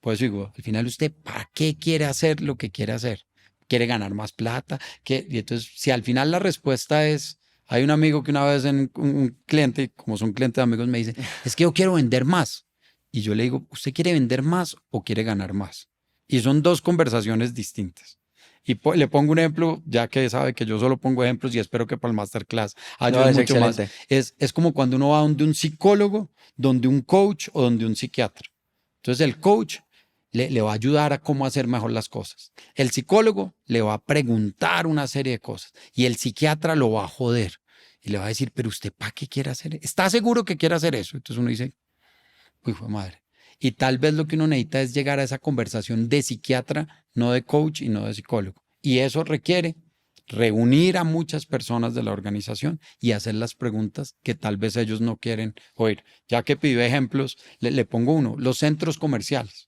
Pues digo, al final usted, ¿para qué quiere hacer lo que quiere hacer? ¿Quiere ganar más plata? Y entonces, si al final la respuesta es, hay un amigo que una vez un cliente, como son clientes de amigos, me dice, es que yo quiero vender más. Y yo le digo, ¿usted quiere vender más o quiere ganar más? Y son 2 conversaciones distintas. Y le pongo un ejemplo, ya que sabe que yo solo pongo ejemplos y espero que para el masterclass ayude Es mucho más. excelente. Es como cuando uno va donde un psicólogo, donde un coach o donde un psiquiatra. Entonces el coach le va a ayudar a cómo hacer mejor las cosas. El psicólogo le va a preguntar una serie de cosas y el psiquiatra lo va a joder y le va a decir, pero usted ¿para qué quiere hacer eso? ¿Está seguro que quiere hacer eso? Entonces uno dice, uy, fue madre. Y tal vez lo que uno necesita es llegar a esa conversación de psiquiatra, no de coach y no de psicólogo. Y eso requiere reunir a muchas personas de la organización y hacer las preguntas que tal vez ellos no quieren oír. Ya que pidió ejemplos, le pongo uno, los centros comerciales.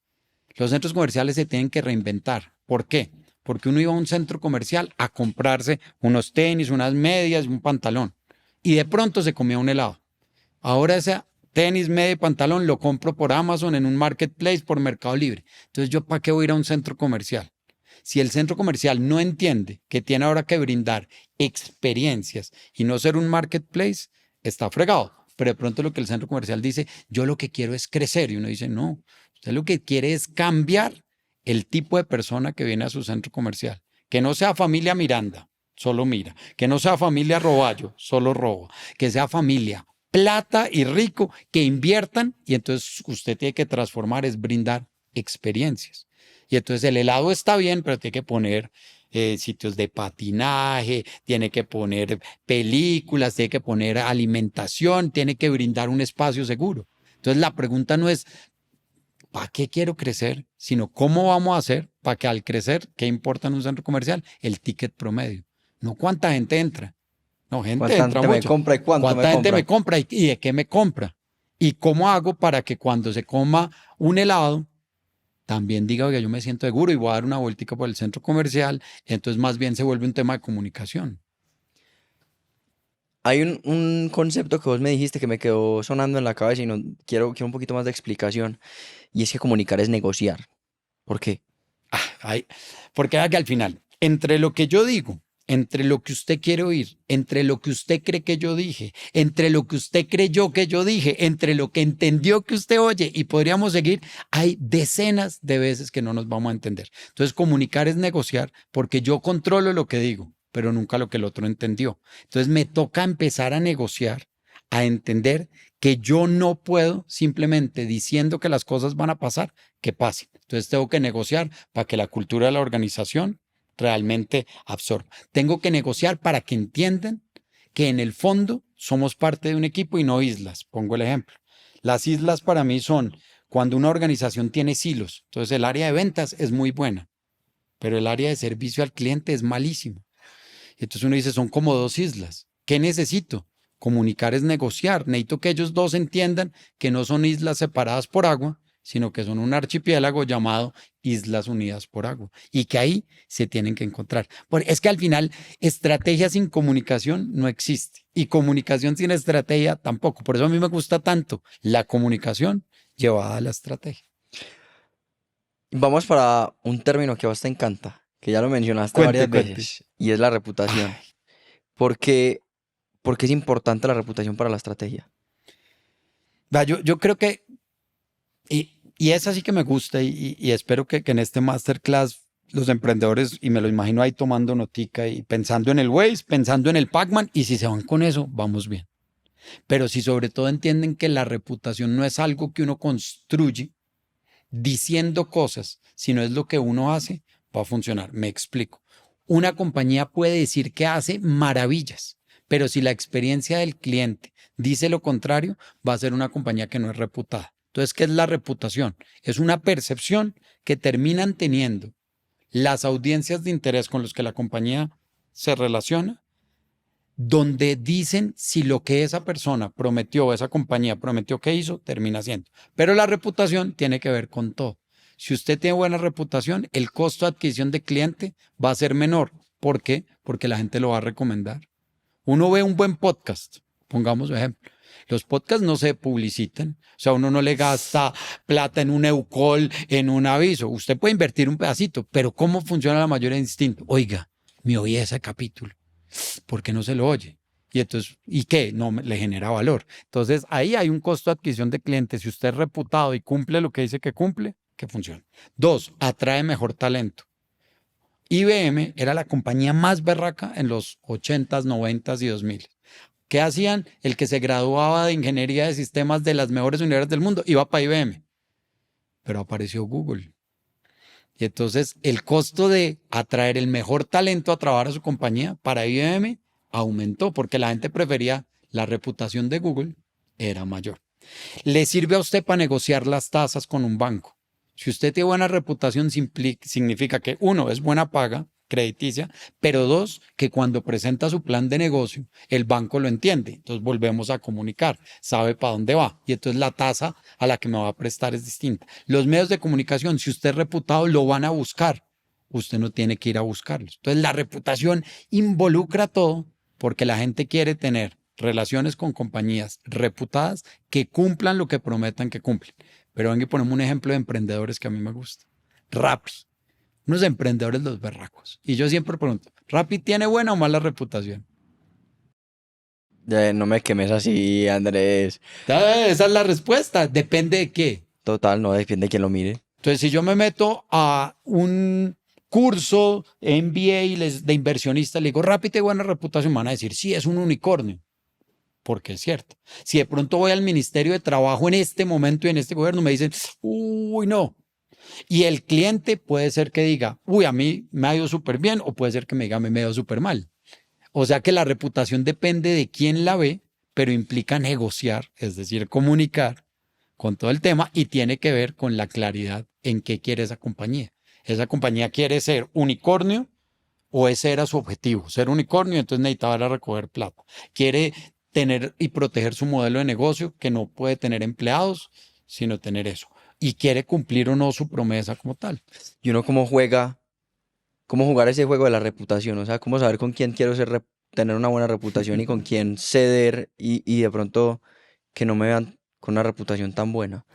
Los centros comerciales se tienen que reinventar. ¿Por qué? Porque uno iba a un centro comercial a comprarse unos tenis, unas medias, un pantalón. Y de pronto se comía un helado. Ahora ese tenis, media y pantalón lo compro por Amazon, en un marketplace, por Mercado Libre. Entonces, ¿yo para qué voy a ir a un centro comercial? Si el centro comercial no entiende que tiene ahora que brindar experiencias y no ser un marketplace, está fregado. Pero de pronto lo que el centro comercial dice, yo lo que quiero es crecer. Y uno dice, no, usted lo que quiere es cambiar el tipo de persona que viene a su centro comercial. Que no sea familia Miranda, solo mira. Que no sea familia Roballo, solo roba. Que sea familia plata y rico, que inviertan, y entonces usted tiene que transformar, es brindar experiencias. Y entonces el helado está bien, pero tiene que poner sitios de patinaje, tiene que poner películas, tiene que poner alimentación, tiene que brindar un espacio seguro. Entonces la pregunta no es ¿para qué quiero crecer? Sino cómo vamos a hacer para que al crecer, ¿qué importa en un centro comercial? El ticket promedio. No cuánta gente entra. No, gente ¿Cuánta entra gente me mucho. compra y cuánto ¿Cuánta me gente me compra? compra y de qué me compra? ¿Y cómo hago para que cuando se coma un helado, también diga, oiga, yo me siento seguro y voy a dar una vueltica por el centro comercial? Entonces más bien se vuelve un tema de comunicación. Hay un concepto que vos me dijiste que me quedó sonando en la cabeza y no, quiero un poquito más de explicación. Y es que comunicar es negociar. ¿Por qué? Ay, porque vea que al final, entre lo que yo digo, entre lo que usted quiere oír, entre lo que usted cree que yo dije, entre lo que usted creyó que yo dije, entre lo que entendió que usted oye y podríamos seguir, hay decenas de veces que no nos vamos a entender. Entonces, comunicar es negociar porque yo controlo lo que digo, pero nunca lo que el otro entendió. Entonces, me toca empezar a negociar, a entender que yo no puedo simplemente diciendo que las cosas van a pasar, que pasen. Entonces tengo que negociar para que la cultura de la organización realmente absorba. Tengo que negociar para que entiendan que en el fondo somos parte de un equipo y no islas. Pongo el ejemplo. Las islas para mí son cuando una organización tiene silos. Entonces el área de ventas es muy buena, pero el área de servicio al cliente es malísimo. Entonces uno dice, son como dos islas. ¿Qué necesito? Comunicar es negociar. Necesito que ellos dos entiendan que no son islas separadas por agua, sino que son un archipiélago llamado Islas Unidas por Agua y que ahí se tienen que encontrar. Es que al final, estrategia sin comunicación no existe y comunicación sin estrategia tampoco. Por eso a mí me gusta tanto la comunicación llevada a la estrategia. Vamos para un término que a vos te encanta, que ya lo mencionaste Cuente, varias cuente. veces, y es la reputación. Ay, ¿Por qué, por qué es importante la reputación para la estrategia? yo creo que y esa sí que me gusta y espero que en este masterclass los emprendedores, y me lo imagino ahí tomando notica y pensando en el Waze, pensando en el Pac-Man, y si se van con eso, vamos bien. Pero si sobre todo entienden que la reputación no es algo que uno construye diciendo cosas, sino es lo que uno hace, va a funcionar. Me explico. Una compañía puede decir que hace maravillas, pero si la experiencia del cliente dice lo contrario, va a ser una compañía que no es reputada. Entonces, ¿qué es la reputación? Es una percepción que terminan teniendo las audiencias de interés con los que la compañía se relaciona, donde dicen si lo que esa persona prometió, esa compañía prometió que hizo, termina haciendo. Pero la reputación tiene que ver con todo. Si usted tiene buena reputación, el costo de adquisición de cliente va a ser menor. ¿Por qué? Porque la gente lo va a recomendar. Uno ve un buen podcast, pongamos ejemplo. Los podcasts no se publicitan, o sea, uno no le gasta plata en un Eucol, en un aviso. Usted puede invertir un pedacito, pero ¿cómo funciona la mayoría de instinto? Oiga, me oí ese capítulo, ¿por qué no se lo oye? Y entonces, ¿y qué? No le genera valor. Entonces, ahí hay un costo de adquisición de clientes. Si usted es reputado y cumple lo que dice que cumple, que funciona. Dos, atrae mejor talento. IBM era la compañía más berraca en los 80s, 90s y 2000. ¿Qué hacían? El que se graduaba de ingeniería de sistemas de las mejores universidades del mundo iba para IBM, pero apareció Google. Y entonces el costo de atraer el mejor talento a trabajar a su compañía para IBM aumentó porque la gente prefería la reputación de Google, era mayor. Le sirve a usted para negociar las tasas con un banco. Si usted tiene buena reputación, significa que uno, es buena paga, crediticia, pero dos, que cuando presenta su plan de negocio, el banco lo entiende. Entonces volvemos a comunicar, sabe para dónde va. Y entonces la tasa a la que me va a prestar es distinta. Los medios de comunicación, si usted es reputado, lo van a buscar. Usted no tiene que ir a buscarlos. Entonces la reputación involucra todo porque la gente quiere tener relaciones con compañías reputadas que cumplan lo que prometan que cumplen. Pero venga y ponemos un ejemplo de emprendedores que a mí me gusta. Rappi. Unos emprendedores los berracos. Y yo siempre pregunto, ¿Rappi tiene buena o mala reputación? No me quemes así, Andrés. Esa es la respuesta. Depende de qué. Total, no depende de quién lo mire. Entonces, si yo me meto a un curso MBA de inversionista, le digo, Rappi tiene buena reputación, me van a decir, sí, es un unicornio. Porque es cierto. Si de pronto voy al Ministerio de Trabajo en este momento y en este gobierno, me dicen, uy, no. Y el cliente puede ser que diga, uy, a mí me ha ido súper bien, o puede ser que me diga, a mí me ha ido súper mal. O sea que la reputación depende de quién la ve, pero implica negociar, es decir, comunicar con todo el tema y tiene que ver con la claridad en qué quiere esa compañía. ¿Esa compañía quiere ser unicornio o ese era su objetivo? Ser unicornio, entonces necesitaba ir a recoger plata. ¿Quiere tener y proteger su modelo de negocio, que no puede tener empleados, sino tener eso? Y quiere cumplir o no su promesa como tal. Y uno cómo jugar ese juego de la reputación, o sea, cómo saber con quién quiero tener una buena reputación y con quién ceder y de pronto que no me vean con una reputación tan buena.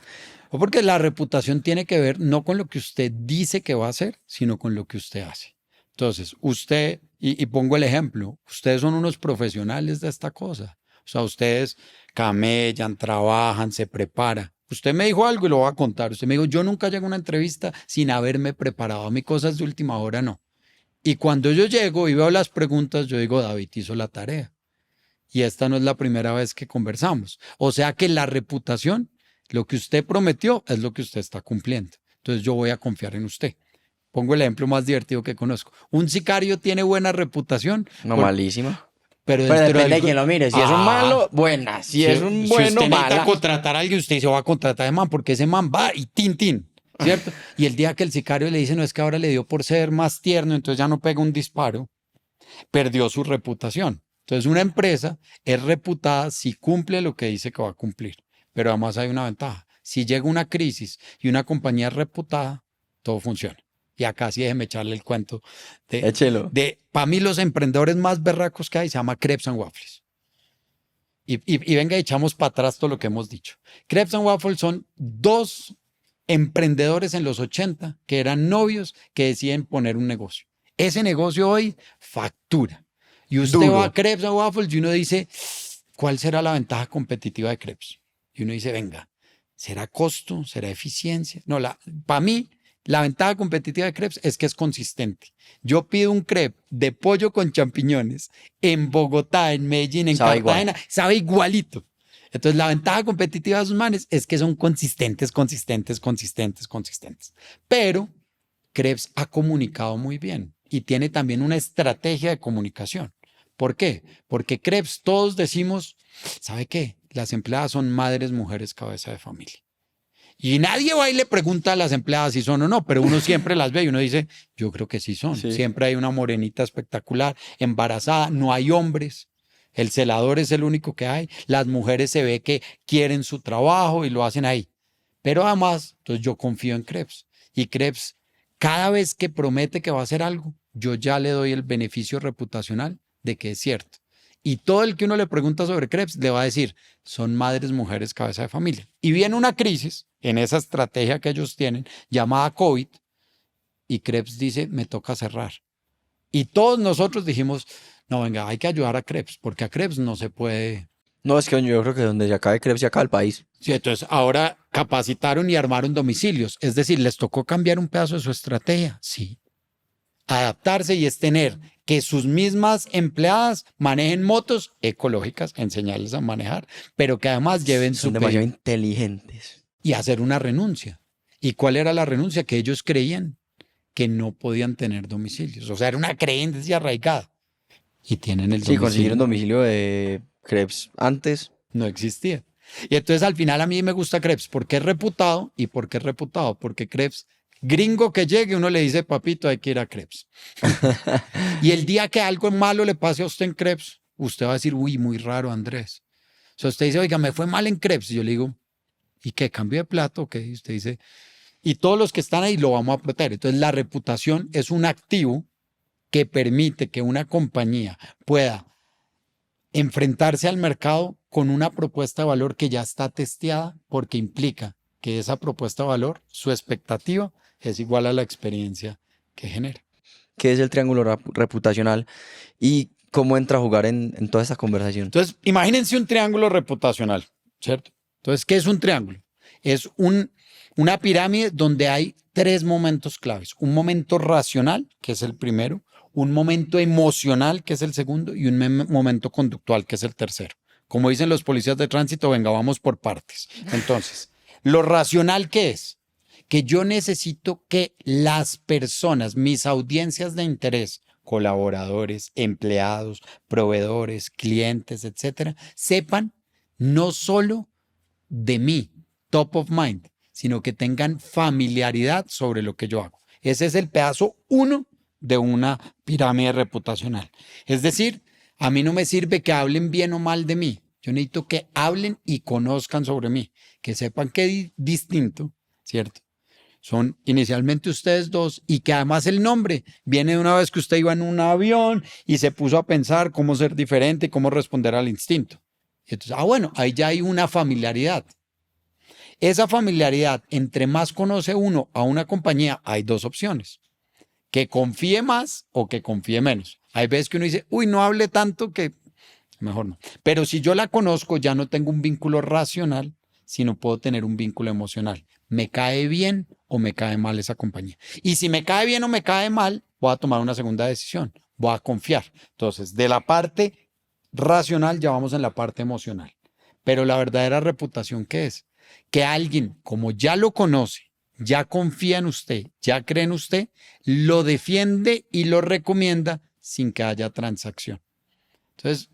O porque la reputación tiene que ver no con lo que usted dice que va a hacer, sino con lo que usted hace. Entonces, usted, y pongo el ejemplo, ustedes son unos profesionales de esta cosa. O sea, ustedes camellan, trabajan, se preparan. Usted me dijo algo y lo voy a contar. Usted me dijo, yo nunca llego a una entrevista sin haberme preparado. A mí cosas de última hora no. Y cuando yo llego y veo las preguntas, yo digo, David hizo la tarea. Y esta no es la primera vez que conversamos. O sea que la reputación, lo que usted prometió, es lo que usted está cumpliendo. Entonces yo voy a confiar en usted. Pongo el ejemplo más divertido que conozco. Un sicario tiene buena reputación. No, malísima. Pero depende de quién lo mire. Si es un malo, buena. Si es un bueno, si usted necesita mala. contratar a alguien, usted se va a contratar a ese man porque ese man va y tin, ¿cierto? Y el día que el sicario le dice, no, es que ahora le dio por ser más tierno, entonces ya no pega un disparo, perdió su reputación. Entonces una empresa es reputada si cumple lo que dice que va a cumplir. Pero además hay una ventaja. Si llega una crisis y una compañía es reputada, todo funciona. Y acá sí déjeme echarle el cuento Échelo. para mí los emprendedores más berracos que hay se llama Crepes and Waffles. Y venga, echamos para atrás todo lo que hemos dicho. Crepes and Waffles son dos emprendedores en los 80 que eran novios que deciden poner un negocio. Ese negocio hoy factura. Y usted Duro. va a Crepes and Waffles y uno dice, ¿cuál será la ventaja competitiva de Crepes? Y uno dice, venga, ¿será costo? ¿Será eficiencia? No, para mí, la ventaja competitiva de Crepes es que es consistente. Yo pido un crepe de pollo con champiñones en Bogotá, en Medellín, en Cartagena, sabe igualito. Entonces, la ventaja competitiva de esos manes es que son consistentes. Pero Crepes ha comunicado muy bien y tiene también una estrategia de comunicación. ¿Por qué? Porque Crepes todos decimos, ¿sabe qué? Las empleadas son madres, mujeres, cabeza de familia. Y nadie va y le pregunta a las empleadas si son o no, pero uno siempre las ve y uno dice, yo creo que sí son. Sí. Siempre hay una morenita espectacular, embarazada, no hay hombres. El celador es el único que hay. Las mujeres se ve que quieren su trabajo y lo hacen ahí. Pero además, entonces yo confío en Crepes. Y Crepes, cada vez que promete que va a hacer algo, yo ya le doy el beneficio reputacional de que es cierto. Y todo el que uno le pregunta sobre Crepes le va a decir, son madres, mujeres, cabeza de familia. Y viene una crisis en esa estrategia que ellos tienen, llamada COVID, y Crepes dice, me toca cerrar. Y todos nosotros dijimos, no, venga, hay que ayudar a Crepes, porque a Crepes no se puede. No, es que yo creo que donde se acabe Crepes se acaba el país. Sí, entonces ahora capacitaron y armaron domicilios. Es decir, les tocó cambiar un pedazo de su estrategia. Sí. Adaptarse y es tener que sus mismas empleadas manejen motos ecológicas, enseñarles a manejar, pero que además lleven Son demasiado inteligentes. Y hacer una renuncia. ¿Y cuál era la renuncia? Que ellos creían que no podían tener domicilios. O sea, era una creencia arraigada. Y tienen el domicilio. Sí, conseguir un domicilio de Crepes antes. No existía. Y entonces al final a mí me gusta Crepes porque es reputado. ¿Y por qué es reputado? Porque Crepes, gringo que llegue, uno le dice, papito, hay que ir a Crepes. Y el día que algo malo le pase a usted en Crepes, usted va a decir, uy, muy raro, Andrés. O sea, usted dice, oiga, me fue mal en Crepes. Y yo le digo, ¿y qué? ¿Cambio de plato? ¿Qué? Y usted dice, y todos los que están ahí lo vamos a proteger. Entonces la reputación es un activo que permite que una compañía pueda enfrentarse al mercado con una propuesta de valor que ya está testeada, porque implica que esa propuesta de valor, su expectativa, es igual a la experiencia que genera. ¿Qué es el triángulo reputacional y cómo entra a jugar en toda esta conversación? Entonces, imagínense un triángulo reputacional, ¿cierto? Entonces, ¿qué es un triángulo? Es una pirámide donde hay 3 momentos claves. Un momento racional, que es el primero, un momento emocional, que es el segundo, y un momento conductual, que es el tercero. Como dicen los policías de tránsito, venga, vamos por partes. Entonces, lo racional, ¿qué es? Que yo necesito que las personas, mis audiencias de interés, colaboradores, empleados, proveedores, clientes, etcétera, sepan no solo de mí, top of mind, sino que tengan familiaridad sobre lo que yo hago. Ese es el pedazo 1 de una pirámide reputacional. Es decir, a mí no me sirve que hablen bien o mal de mí. Yo necesito que hablen y conozcan sobre mí, que sepan que es distinto, ¿cierto? Son inicialmente ustedes dos y que además el nombre viene de una vez que usted iba en un avión y se puso a pensar cómo ser diferente y cómo responder al instinto. Y entonces, bueno, ahí ya hay una familiaridad. Esa familiaridad, entre más conoce uno a una compañía, hay 2 opciones. Que confíe más o que confíe menos. Hay veces que uno dice, uy, no hable tanto que mejor no. Pero si yo la conozco, ya no tengo un vínculo racional, sino puedo tener un vínculo emocional. ¿Me cae bien o me cae mal esa compañía? Y si me cae bien o me cae mal, voy a tomar una segunda decisión. Voy a confiar. Entonces, de la parte racional ya vamos en la parte emocional. Pero la verdadera reputación, ¿qué es? Que alguien, como ya lo conoce, ya confía en usted, ya cree en usted, lo defiende y lo recomienda sin que haya transacción. Entonces,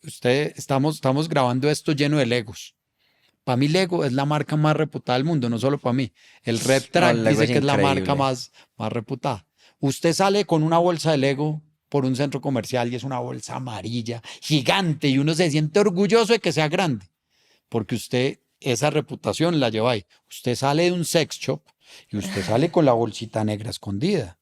estamos grabando esto lleno de Legos. Para mí Lego es la marca más reputada del mundo, no solo para mí. El RepTrak No, Lego dice es que es la marca increíble. más reputada. Usted sale con una bolsa de Lego por un centro comercial y es una bolsa amarilla, gigante, y uno se siente orgulloso de que sea grande, porque usted esa reputación la lleva ahí. Usted sale de un sex shop y usted sale con la bolsita negra escondida.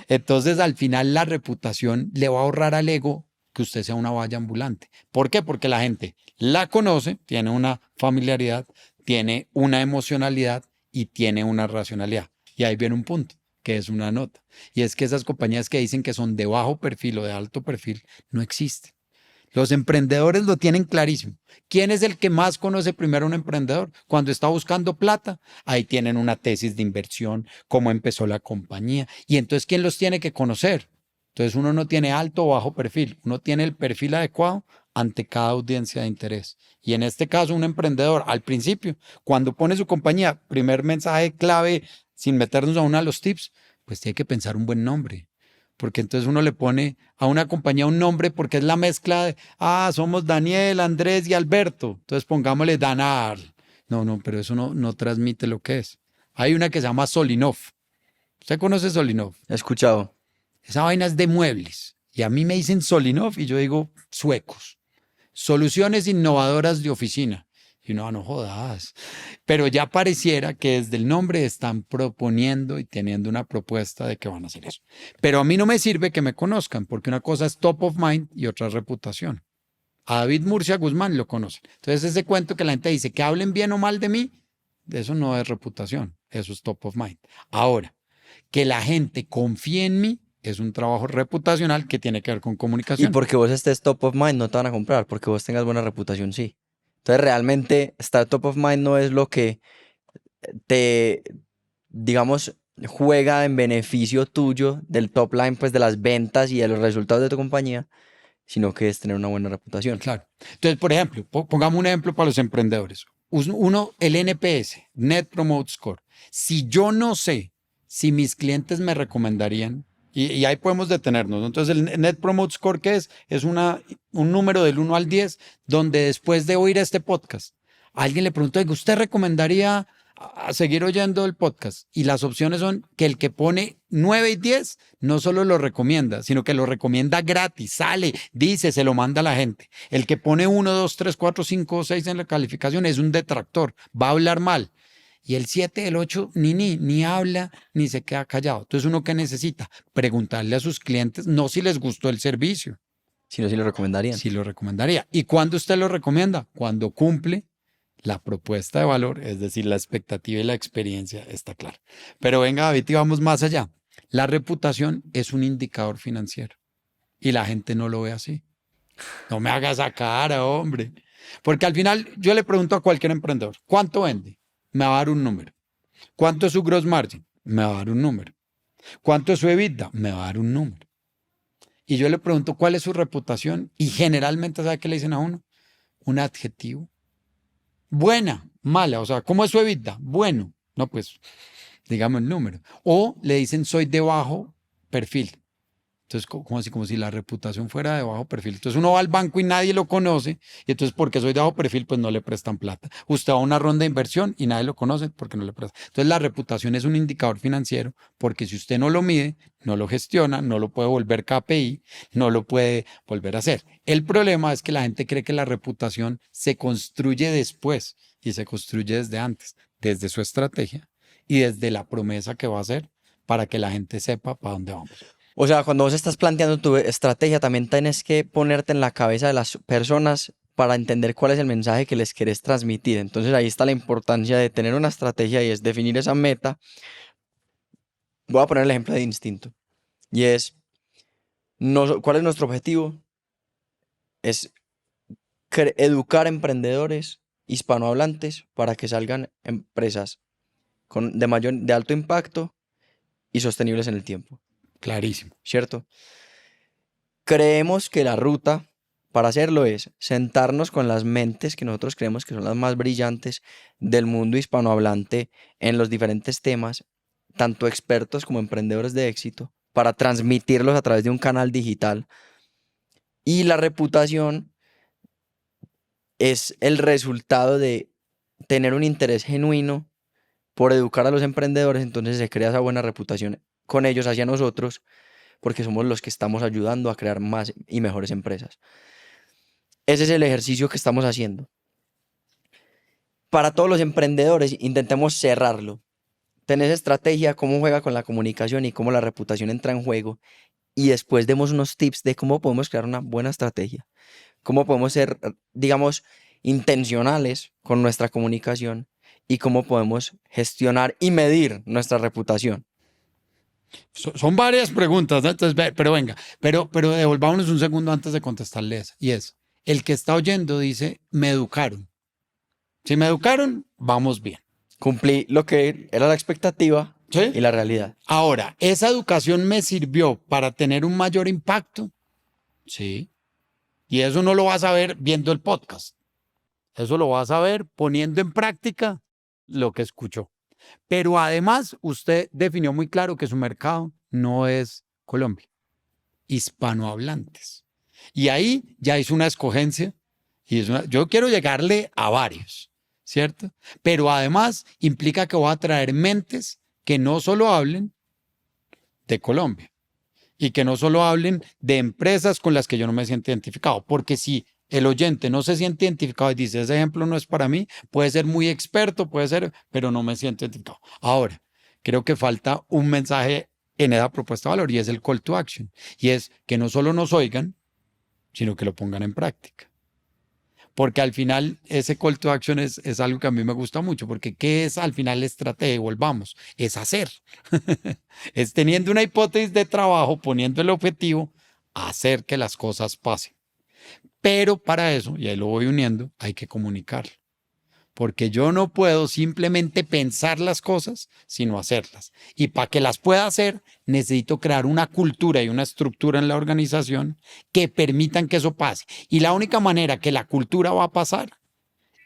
Entonces, al final, la reputación le va a ahorrar al ego que usted sea una valla ambulante. ¿Por qué? Porque la gente la conoce, tiene una familiaridad, tiene una emocionalidad y tiene una racionalidad. Y ahí viene un punto, que es una nota. Y es que esas compañías que dicen que son de bajo perfil o de alto perfil no existen. Los emprendedores lo tienen clarísimo. ¿Quién es el que más conoce primero a un emprendedor? Cuando está buscando plata, ahí tienen una tesis de inversión, cómo empezó la compañía. Y entonces, ¿quién los tiene que conocer? Entonces, uno no tiene alto o bajo perfil, uno tiene el perfil adecuado ante cada audiencia de interés. Y en este caso, un emprendedor, al principio, cuando pone su compañía, primer mensaje clave, sin meternos a uno de los tips, pues tiene que pensar un buen nombre. Porque entonces uno le pone a una compañía un nombre porque es la mezcla de, somos Daniel, Andrés y Alberto. Entonces pongámosle Danar. No, pero eso no transmite lo que es. Hay una que se llama Solinov. ¿Usted conoce Solinov? He escuchado. Esa vaina es de muebles. Y a mí me dicen Solinov y yo digo suecos. Soluciones innovadoras de oficina. Y no jodas. Pero ya pareciera que desde el nombre están proponiendo y teniendo una propuesta de que van a hacer eso. Pero a mí no me sirve que me conozcan, porque una cosa es top of mind y otra es reputación. A David Murcia Guzmán lo conocen. Entonces ese cuento que la gente dice que hablen bien o mal de mí, eso no es reputación, eso es top of mind. Ahora, que la gente confíe en mí es un trabajo reputacional que tiene que ver con Y comunicación. porque vos estés top of mind no te van a comprar, porque vos tengas buena reputación, sí. Entonces realmente estar top of mind no es lo que te, digamos, juega en beneficio tuyo del top line, pues de las ventas y de los resultados de tu compañía, sino que es tener una buena reputación. Claro. Entonces, por ejemplo, pongamos un ejemplo para los emprendedores. Uno, el NPS, Net Promote Score. Si yo no sé si mis clientes me recomendarían, y ahí podemos detenernos, ¿no? Entonces, el Net Promote Score, ¿qué es? Es un número del 1 al 10, donde después de oír este podcast, alguien le preguntó, ¿usted recomendaría a seguir oyendo el podcast? Y las opciones son que el que pone 9 y 10 no solo lo recomienda, sino que lo recomienda gratis, sale, dice, se lo manda a la gente. El que pone 1, 2, 3, 4, 5, 6 en la calificación es un detractor, va a hablar mal. Y el 7, el 8, ni habla, ni se queda callado. Entonces, ¿uno qué necesita? Preguntarle a sus clientes, no si les gustó el servicio, Si no, sí lo recomendarían. si lo recomendaría. ¿Y cuándo usted lo recomienda? Cuando cumple la propuesta de valor, es decir, la expectativa y la experiencia está clara. Pero venga, David, y vamos más allá. La reputación es un indicador financiero y la gente no lo ve así. No me hagas esa cara, hombre. Porque al final yo le pregunto a cualquier emprendedor, ¿cuánto vende? Me va a dar un número. ¿Cuánto es su gross margin? Me va a dar un número. ¿Cuánto es su EBITDA? Me va a dar un número. Y yo le pregunto, ¿cuál es su reputación? Y generalmente, ¿sabe qué le dicen a uno? Un adjetivo. Buena, mala. O sea, ¿cómo es su EBITDA? Bueno. No, pues, digamos el número. O le dicen, soy de bajo perfil. Entonces, como así, como si la reputación fuera de bajo perfil. Entonces uno va al banco y nadie lo conoce, y entonces porque soy de bajo perfil, pues no le prestan plata. Usted va a una ronda de inversión y nadie lo conoce porque no le prestan. Entonces la reputación es un indicador financiero, porque si usted no lo mide, no lo gestiona, no lo puede volver KPI, no lo puede volver a hacer. El problema es que la gente cree que la reputación se construye después y se construye desde antes, desde su estrategia y desde la promesa que va a hacer para que la gente sepa para dónde vamos. O sea, cuando vos estás planteando tu estrategia, también tienes que ponerte en la cabeza de las personas para entender cuál es el mensaje que les querés transmitir. Entonces ahí está la importancia de tener una estrategia y es definir esa meta. Voy a poner el ejemplo de Instinto. Y es, ¿cuál es nuestro objetivo? Es educar emprendedores hispanohablantes para que salgan empresas de alto impacto y sostenibles en el tiempo. Clarísimo. ¿Cierto? Creemos que la ruta para hacerlo es sentarnos con las mentes que nosotros creemos que son las más brillantes del mundo hispanohablante en los diferentes temas, tanto expertos como emprendedores de éxito, para transmitirlos a través de un canal digital. Y la reputación es el resultado de tener un interés genuino por educar a los emprendedores, entonces se crea esa buena reputación con ellos hacia nosotros, porque somos los que estamos ayudando a crear más y mejores empresas. Ese es el ejercicio que estamos haciendo. Para todos los emprendedores, intentemos cerrarlo. Tenés estrategia, cómo juega con la comunicación y cómo la reputación entra en juego. Y después demos unos tips de cómo podemos crear una buena estrategia. Cómo podemos ser, digamos, intencionales con nuestra comunicación y cómo podemos gestionar y medir nuestra reputación. Son varias preguntas, ¿no? Entonces, pero venga, pero devolvámonos un segundo antes de contestarle esa. Y es, el que está oyendo dice, me educaron. Si me educaron, vamos bien. Cumplí lo que era la expectativa ¿Sí? y la realidad. Ahora, ¿esa educación me sirvió para tener un mayor impacto? Sí. Y eso no lo vas a ver viendo el podcast. Eso lo vas a ver poniendo en práctica lo que escuchó. Pero además, usted definió muy claro que su mercado no es Colombia, hispanohablantes. Y ahí ya hizo una escogencia. Y yo quiero llegarle a varios, ¿cierto? Pero además implica que voy a traer mentes que no solo hablen de Colombia y que no solo hablen de empresas con las que yo no me siento identificado. Porque si el oyente no se siente identificado y dice, ese ejemplo no es para mí, puede ser muy experto, puede ser, pero no me siento identificado. Ahora, creo que falta un mensaje en esa propuesta de valor y es el call to action. Y es que no solo nos oigan, sino que lo pongan en práctica. Porque al final ese call to action es algo que a mí me gusta mucho, porque ¿qué es al final la estrategia? Volvamos, es hacer. Es teniendo una hipótesis de trabajo, poniendo el objetivo, hacer que las cosas pasen. Pero para eso, y ahí lo voy uniendo, hay que comunicarlo. Porque yo no puedo simplemente pensar las cosas, sino hacerlas. Y para que las pueda hacer, necesito crear una cultura y una estructura en la organización que permitan que eso pase. Y la única manera que la cultura va a pasar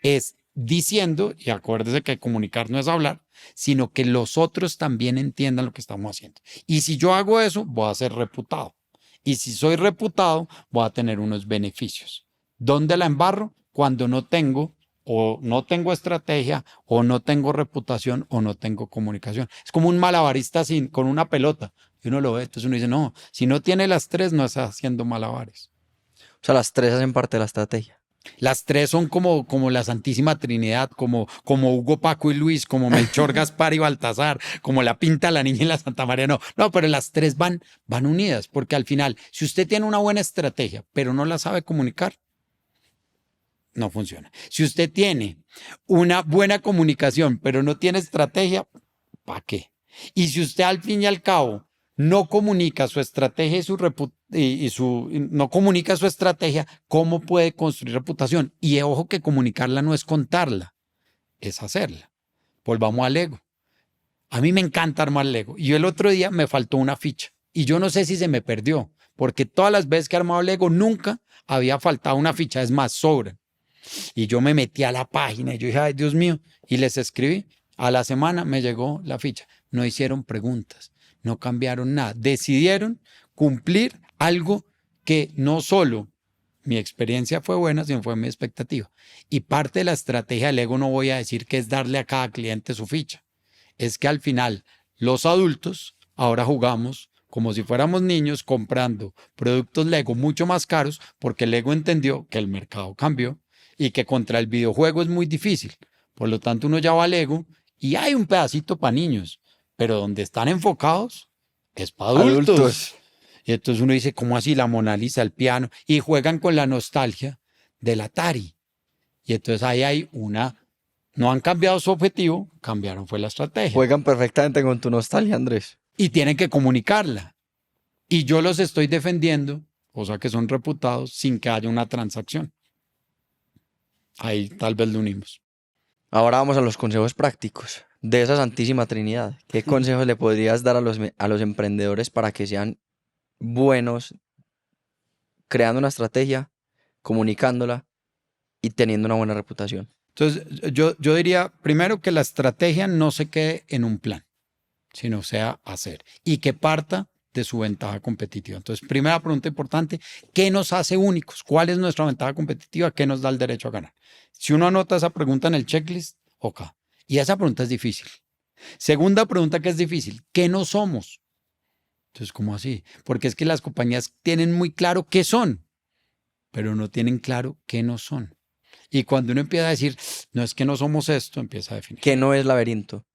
es diciendo, y acuérdese que comunicar no es hablar, sino que los otros también entiendan lo que estamos haciendo. Y si yo hago eso, voy a ser reputado. Y si soy reputado, voy a tener unos beneficios. ¿Dónde la embarro? Cuando no tengo o no tengo estrategia, o no tengo reputación, o no tengo comunicación. Es como un malabarista con una pelota. Y uno lo ve, entonces uno dice, no, si no tiene las tres, no está haciendo malabares. O sea, las tres hacen parte de la estrategia. Las tres son como la Santísima Trinidad, como Hugo, Paco y Luis, como Melchor, Gaspar y Baltasar, como la Pinta, la Niña y la Santa María. No, pero las tres van unidas, porque al final, si usted tiene una buena estrategia, pero no la sabe comunicar, no funciona. Si usted tiene una buena comunicación, pero no tiene estrategia, ¿para qué? Y si usted al fin y al cabo no comunica su estrategia no comunica su estrategia, ¿cómo puede construir reputación? Y ojo que comunicarla no es contarla, es hacerla. Volvamos al Lego. A mí me encanta armar Lego. Y yo el otro día me faltó una ficha. Y yo no sé si se me perdió, porque todas las veces que he armado Lego nunca había faltado una ficha. Es más, sobran. Y yo me metí a la página y yo dije, ay, Dios mío, y les escribí. A la semana me llegó la ficha. No hicieron preguntas, no cambiaron nada. Decidieron cumplir algo que no solo mi experiencia fue buena, sino fue mi expectativa. Y parte de la estrategia del Lego no voy a decir que es darle a cada cliente su ficha. Es que al final los adultos ahora jugamos como si fuéramos niños comprando productos Lego mucho más caros porque Lego entendió que el mercado cambió y que contra el videojuego es muy difícil. Por lo tanto, uno ya va a Lego y hay un pedacito para niños, pero donde están enfocados es para adultos. Y entonces uno dice, ¿cómo así? La Mona Lisa, el piano, y juegan con la nostalgia del Atari. Y entonces ahí hay no han cambiado su objetivo, cambiaron fue la estrategia. Juegan perfectamente con tu nostalgia, Andrés. Y tienen que comunicarla. Y yo los estoy defendiendo, o sea que son reputados, sin que haya una transacción. Ahí tal vez lo unimos. Ahora vamos a los consejos prácticos de esa Santísima Trinidad. ¿Qué consejos le podrías dar a los emprendedores para que sean buenos creando una estrategia, comunicándola y teniendo una buena reputación? Entonces, yo diría primero que la estrategia no se quede en un plan, sino sea hacer y que parta de su ventaja competitiva. Entonces, primera pregunta importante, ¿qué nos hace únicos? ¿Cuál es nuestra ventaja competitiva? ¿Qué nos da el derecho a ganar? Si uno anota esa pregunta en el checklist, ok. Y esa pregunta es difícil. Segunda pregunta que es difícil, ¿qué no somos? Entonces, ¿cómo así? Porque es que las compañías tienen muy claro qué son, pero no tienen claro qué no son. Y cuando uno empieza a decir, no es que no somos esto, empieza a definir. ¿Qué no es Laberinto?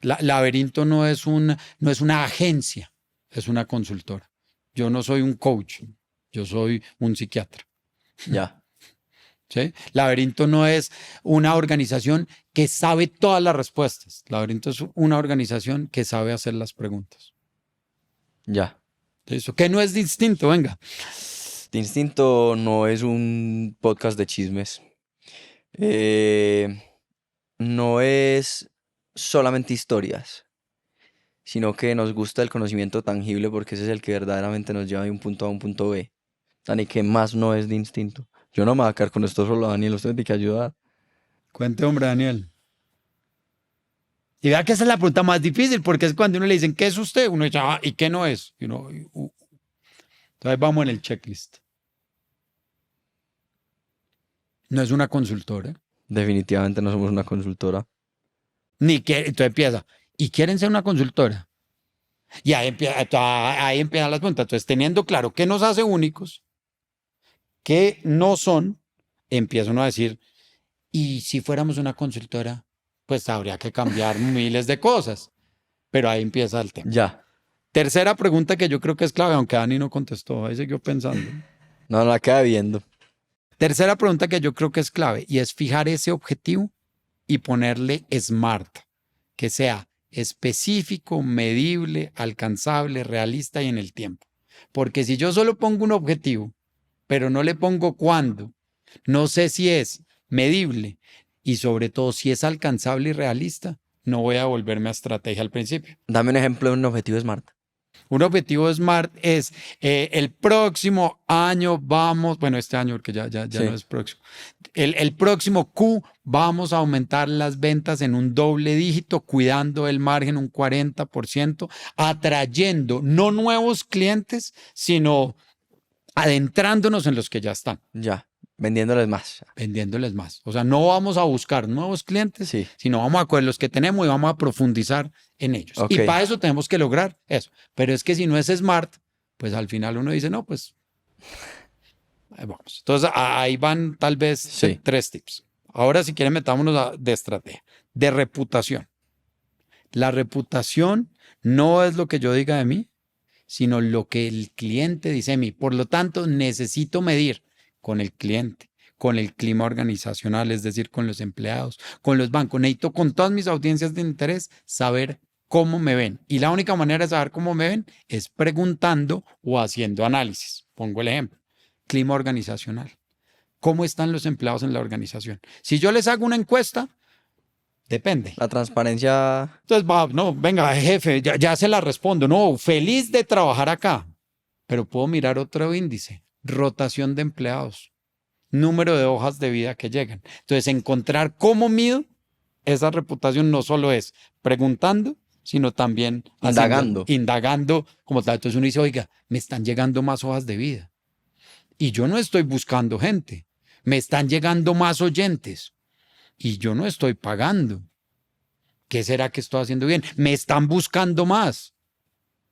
Laberinto no es una agencia, es una consultora. Yo no soy un coach, yo soy un psiquiatra. Ya. ¿Sí? Laberinto no es una organización que sabe todas las respuestas. Laberinto es una organización que sabe hacer las preguntas. Ya. ¿Listo? ¿Qué no es distinto? Venga. Distinto no es un podcast de chismes. No es solamente historias, sino que nos gusta el conocimiento tangible porque ese es el que verdaderamente nos lleva de un punto A a un punto B. Dani, ¿qué más no es distinto? Yo no me voy a quedar con esto solo, Daniel, usted tiene que ayudar. Cuente, hombre, Daniel. Y vea que esa es la pregunta más difícil, porque es cuando uno le dicen, ¿qué es usted? Uno dice, ¿y qué no es? Y uno, Entonces vamos en el checklist. No es una consultora. Definitivamente no somos una consultora. Entonces empieza, ¿y quieren ser una consultora? Y ahí empiezan las preguntas. Entonces, teniendo claro qué nos hace únicos, qué no son, empieza uno a decir, y si fuéramos una consultora, pues habría que cambiar miles de cosas. Pero ahí empieza el tema. Ya. Tercera pregunta que yo creo que es clave, aunque Dani no contestó, ahí siguió pensando. No la queda viendo. Tercera pregunta que yo creo que es clave y es fijar ese objetivo y ponerle SMART, que sea específico, medible, alcanzable, realista y en el tiempo. Porque si yo solo pongo un objetivo, pero no le pongo cuándo, no sé si es medible y sobre todo si es alcanzable y realista, no voy a volverme a estrategia al principio. Dame un ejemplo de un objetivo SMART. Un objetivo SMART es el próximo año vamos, bueno, este año porque ya Sí. no es próximo, el próximo Q vamos a aumentar las ventas en un doble dígito, cuidando el margen un 40%, atrayendo no nuevos clientes, sino adentrándonos en los que ya están. Ya. Vendiéndoles más. Vendiéndoles más. O sea, no vamos a buscar nuevos clientes, Sí. sino vamos a coger los que tenemos y vamos a profundizar en ellos. Ok. Y para eso tenemos que lograr eso. Pero es que si no es SMART, pues al final uno dice, no, pues ahí vamos. Entonces ahí van tal vez Sí. 3 tips. Ahora si quieren metámonos de estrategia, de reputación. La reputación no es lo que yo diga de mí, sino lo que el cliente dice de mí. Por lo tanto, necesito medir con el cliente, con el clima organizacional, es decir, con los empleados, con los bancos. Necesito con todas mis audiencias de interés saber cómo me ven. Y la única manera de saber cómo me ven es preguntando o haciendo análisis. Pongo el ejemplo. Clima organizacional. ¿Cómo están los empleados en la organización? Si yo les hago una encuesta, depende. La transparencia. Entonces, no, venga, jefe, ya se la respondo. No, feliz de trabajar acá. Pero puedo mirar otro índice. Rotación de empleados. Número de hojas de vida que llegan. Entonces, encontrar cómo mido esa reputación no solo es preguntando, sino también indagando como tal. Entonces uno dice, oiga, me están llegando más hojas de vida. Y yo no estoy buscando gente. Me están llegando más oyentes. Y yo no estoy pagando. ¿Qué será que estoy haciendo bien? Me están buscando más.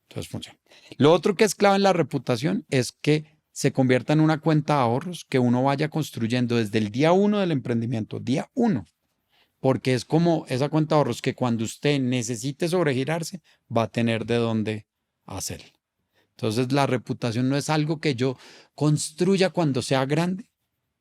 Entonces funciona. Lo otro que es clave en la reputación es que se convierta en una cuenta de ahorros que uno vaya construyendo desde el día 1 del emprendimiento, día 1. Porque es como esa cuenta de ahorros que cuando usted necesite sobregirarse, va a tener de dónde hacerlo. Entonces, la reputación no es algo que yo construya cuando sea grande,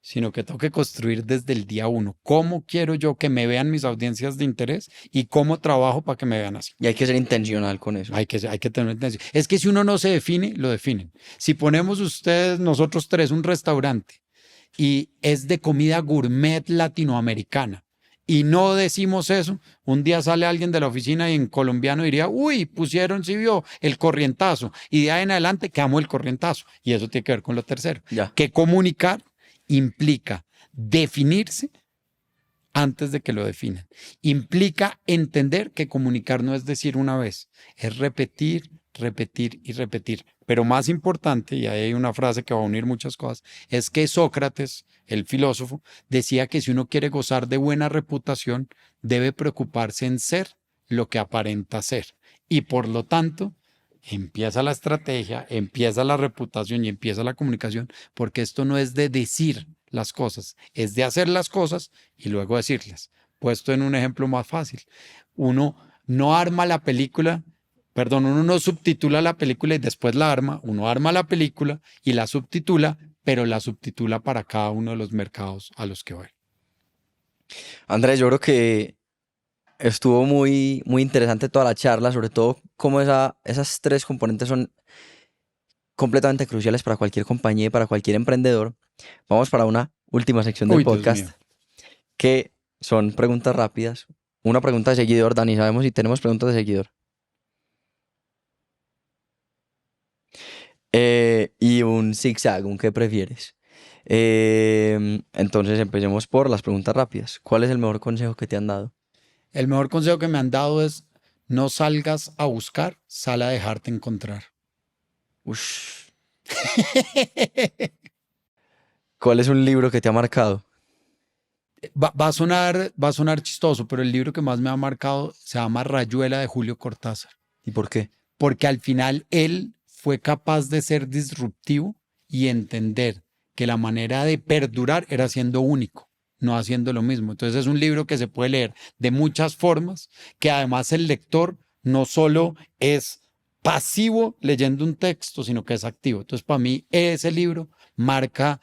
sino que tengo que construir desde el día 1. ¿Cómo quiero yo que me vean mis audiencias de interés y cómo trabajo para que me vean así? Y hay que ser intencional con eso. Hay que tener una intención. Es que si uno no se define, lo definen. Si ponemos ustedes, nosotros tres, un restaurante y es de comida gourmet latinoamericana, y no decimos eso, un día sale alguien de la oficina y en colombiano diría, uy, pusieron, sí vio, el corrientazo. Y de ahí en adelante quedamos el corrientazo. Y eso tiene que ver con lo tercero. Ya. Que comunicar implica definirse antes de que lo definan. Implica entender que comunicar no es decir una vez, es repetir, repetir y repetir. Pero más importante, y ahí hay una frase que va a unir muchas cosas, es que Sócrates, el filósofo, decía que si uno quiere gozar de buena reputación, debe preocuparse en ser lo que aparenta ser. Y por lo tanto, empieza la estrategia, empieza la reputación y empieza la comunicación, porque esto no es de decir las cosas, es de hacer las cosas y luego decirlas. Puesto en un ejemplo más fácil, uno no arma la película, uno no subtitula la película y después la arma, uno arma la película y la subtitula, pero la subtitula para cada uno de los mercados a los que va. Andrés, yo creo que estuvo muy, muy interesante toda la charla, sobre todo cómo esas tres componentes son completamente cruciales para cualquier compañía y para cualquier emprendedor. Vamos para una última sección del Uy, Dios podcast, mío. que son preguntas rápidas. Una pregunta de seguidor, Dani, ¿sabemos si tenemos preguntas de seguidor? Y un zigzag, un qué prefieres. Entonces empecemos por las preguntas rápidas. ¿Cuál es el mejor consejo que te han dado? El mejor consejo que me han dado es no salgas a buscar, sal a dejarte encontrar. Ush. ¿Cuál es un libro que te ha marcado? Va a sonar chistoso, pero el libro que más me ha marcado se llama Rayuela de Julio Cortázar, ¿Y por qué? porque al final él fue capaz de ser disruptivo y entender que la manera de perdurar era siendo único, no haciendo lo mismo. Entonces es un libro que se puede leer de muchas formas, que además el lector no solo es pasivo leyendo un texto, sino que es activo. Entonces para mí ese libro marca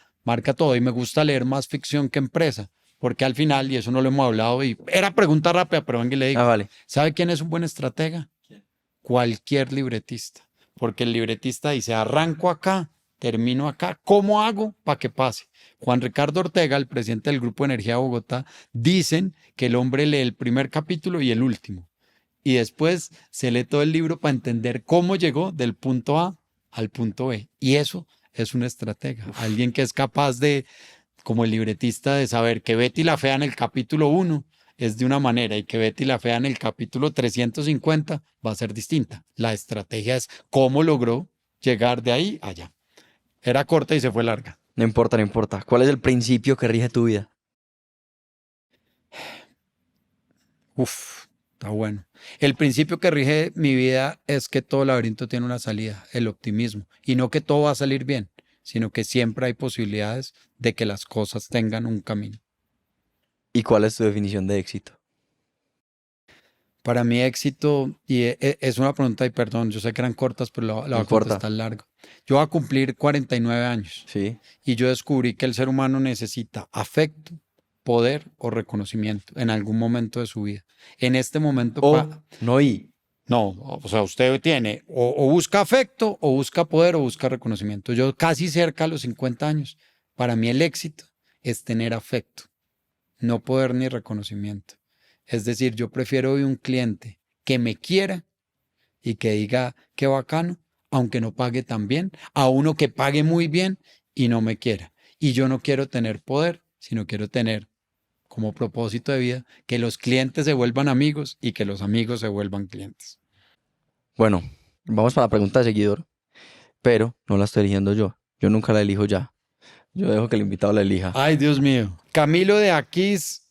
todo y me gusta leer más ficción que empresa. Porque al final, y eso no lo hemos hablado, y era pregunta rápida, pero venga y le digo, Vale. ¿sabe quién es un buen estratega? Cualquier libretista. Porque el libretista dice, arranco acá, termino acá, ¿cómo hago para que pase? Juan Ricardo Ortega, el presidente del Grupo Energía de Bogotá, dicen que el hombre lee el primer capítulo y el último. Y después se lee todo el libro para entender cómo llegó del punto A al punto B. Y eso es un estratega, alguien que es capaz de, como el libretista, de saber que Betty la Fea en el capítulo 1 es de una manera y que Betty la Fea en el capítulo 350 va a ser distinta. La estrategia es cómo logró llegar de ahí a allá. Era corta y se fue larga. No importa, no importa. ¿Cuál es el principio que rige tu vida? Uf, está bueno. El principio que rige mi vida es que todo laberinto tiene una salida, el optimismo. Y no que todo va a salir bien, sino que siempre hay posibilidades de que las cosas tengan un camino. ¿Y cuál es tu definición de éxito? Para mí éxito, y es una pregunta, y perdón, yo sé que eran cortas, pero la No voy a importa. contestar largo. Yo voy a cumplir 49 años Sí. y yo descubrí que el ser humano necesita afecto, poder o reconocimiento en algún momento de su vida. En este momento, O, no, y No, o sea, usted tiene o busca afecto, o busca poder, o busca reconocimiento. Yo casi cerca a los 50 años, para mí el éxito es tener afecto, no poder ni reconocimiento. Es decir, yo prefiero hoy un cliente que me quiera y que diga qué bacano, aunque no pague tan bien, a uno que pague muy bien y no me quiera. Y yo no quiero tener poder, sino quiero tener como propósito de vida que los clientes se vuelvan amigos y que los amigos se vuelvan clientes. Bueno, vamos para la pregunta de seguidor, pero no la estoy eligiendo yo. Yo nunca la elijo ya. Yo dejo que el invitado la elija. Ay, Dios mío. Camilo de Aquis,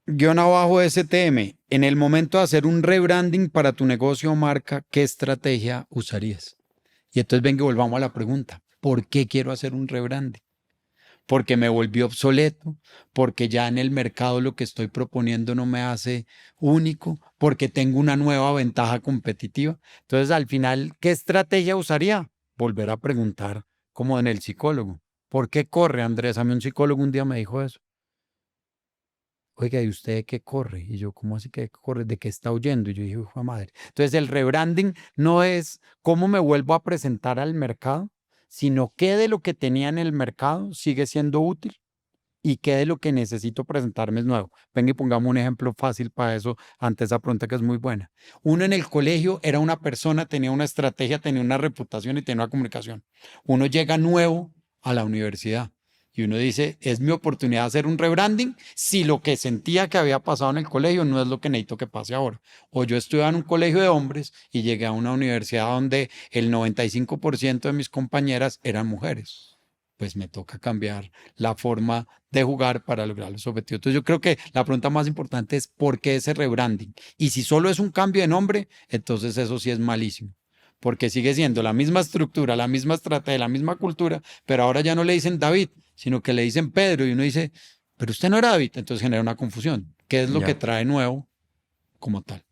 guión abajo STM. En el momento de hacer un rebranding para tu negocio o marca, ¿qué estrategia usarías? Y entonces venga, volvamos a la pregunta. ¿Por qué quiero hacer un rebranding? Porque me volvió obsoleto, porque ya en el mercado lo que estoy proponiendo no me hace único, porque tengo una nueva ventaja competitiva. Entonces, al final, ¿qué estrategia usaría? Volver a preguntar, como en el psicólogo. ¿Por qué corre, Andrés? A mí un psicólogo un día me dijo eso. Oiga, ¿y usted de qué corre? Y yo, ¿cómo así que corre? ¿De qué está huyendo? Y yo dije, hijo de madre. Entonces, el rebranding no es cómo me vuelvo a presentar al mercado, sino qué de lo que tenía en el mercado sigue siendo útil y qué de lo que necesito presentarme es nuevo. Venga y pongamos un ejemplo fácil para eso ante esa pregunta que es muy buena. Uno en el colegio era una persona, tenía una estrategia, tenía una reputación y tenía una comunicación. Uno llega nuevo a la universidad y uno dice, es mi oportunidad de hacer un rebranding si lo que sentía que había pasado en el colegio no es lo que necesito que pase ahora. O yo estudiaba en un colegio de hombres y llegué a una universidad donde el 95% de mis compañeras eran mujeres. Pues me toca cambiar la forma de jugar para lograr los objetivos. Entonces yo creo que la pregunta más importante es ¿por qué ese rebranding? Y si solo es un cambio de nombre, entonces eso sí es malísimo. Porque sigue siendo la misma estructura, la misma estrategia, la misma cultura, pero ahora ya no le dicen David, sino que le dicen Pedro y uno dice, pero usted no era David, entonces genera una confusión. ¿Qué es lo que Ya. trae nuevo como tal?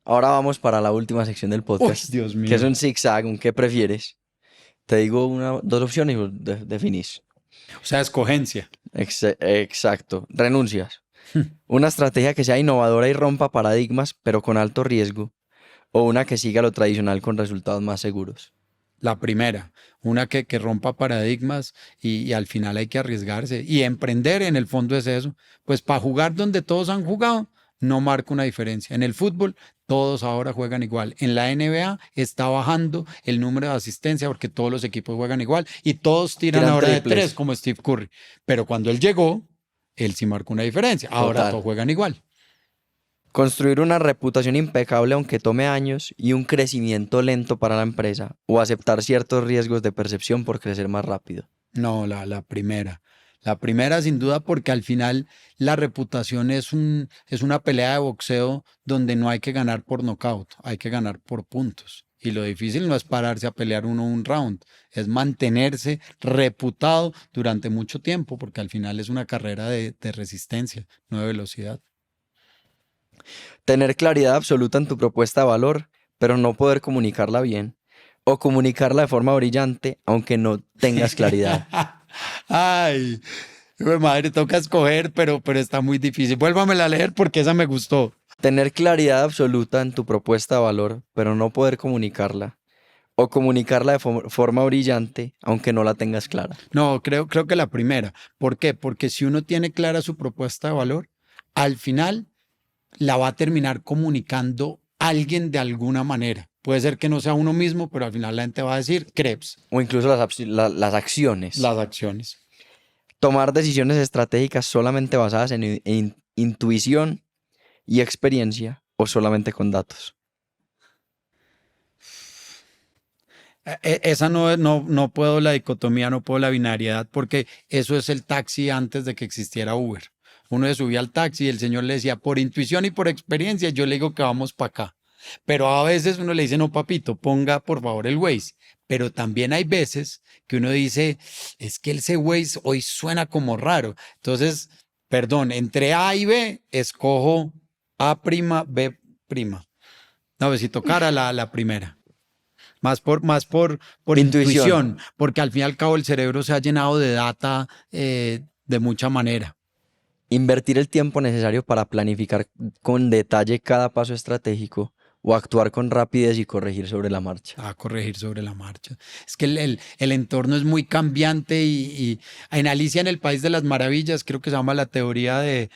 Ahora vamos para la última sección del Uy, podcast, Dios que es mío. un zigzag, un qué prefieres. Te digo dos opciones y vos definís. O sea, escogencia. Exacto. Renuncias. Una estrategia que sea innovadora y rompa paradigmas, pero con alto riesgo. O una que siga lo tradicional con resultados más seguros. La primera, una que rompa paradigmas y al final hay que arriesgarse. Y emprender en el fondo es eso. Pues para jugar donde todos han jugado, no marca una diferencia. En el fútbol, todos ahora juegan igual. En la NBA está bajando el número de asistencia porque todos los equipos juegan igual y todos tiran Tiran ahora de triples. tres como Steve Curry. Pero cuando él llegó, él sí marcó una diferencia. Ahora Total. todos juegan igual. Construir una reputación impecable aunque tome años y un crecimiento lento para la empresa. O aceptar ciertos riesgos de percepción por crecer más rápido. No, la primera. La primera, sin duda, porque al final la reputación es una pelea de boxeo donde no hay que ganar por nocaut, hay que ganar por puntos. Y lo difícil no es pararse a pelear uno un round, es mantenerse reputado durante mucho tiempo, porque al final es una carrera de resistencia, no de velocidad. Tener claridad absoluta en tu propuesta de valor, pero no poder comunicarla bien. O comunicarla de forma brillante, aunque no tengas claridad. Ay, hijo de madre, toca escoger, pero está muy difícil. Vuélvamela a leer porque esa me gustó. Tener claridad absoluta en tu propuesta de valor, pero no poder comunicarla. O comunicarla de forma brillante, aunque no la tengas clara. No, creo que la primera. ¿Por qué? Porque si uno tiene clara su propuesta de valor, al final la va a terminar comunicando alguien de alguna manera. Puede ser que no sea uno mismo, pero al final la gente va a decir Krebs, O incluso las acciones. las acciones. Tomar decisiones estratégicas solamente basadas en intuición y experiencia o solamente con datos. Esa no puedo la dicotomía, no puedo la binariedad, porque eso es el taxi antes de que existiera Uber. Uno se subía al taxi y el señor le decía, por intuición y por experiencia, yo le digo que vamos para acá. Pero a veces uno le dice, no, papito, ponga por favor el Waze. Pero también hay veces que uno dice, es que ese Waze hoy suena como raro. Entonces, perdón, entre A y B, escojo A prima, B prima. No, pues si tocara la primera. Por intuición, porque al fin y al cabo el cerebro se ha llenado de data de mucha manera. Invertir el tiempo necesario para planificar con detalle cada paso estratégico o actuar con rapidez y corregir sobre la marcha? A corregir sobre la marcha. Es que el entorno es muy cambiante y en Alicia en el País de las Maravillas, creo que se llama la teoría de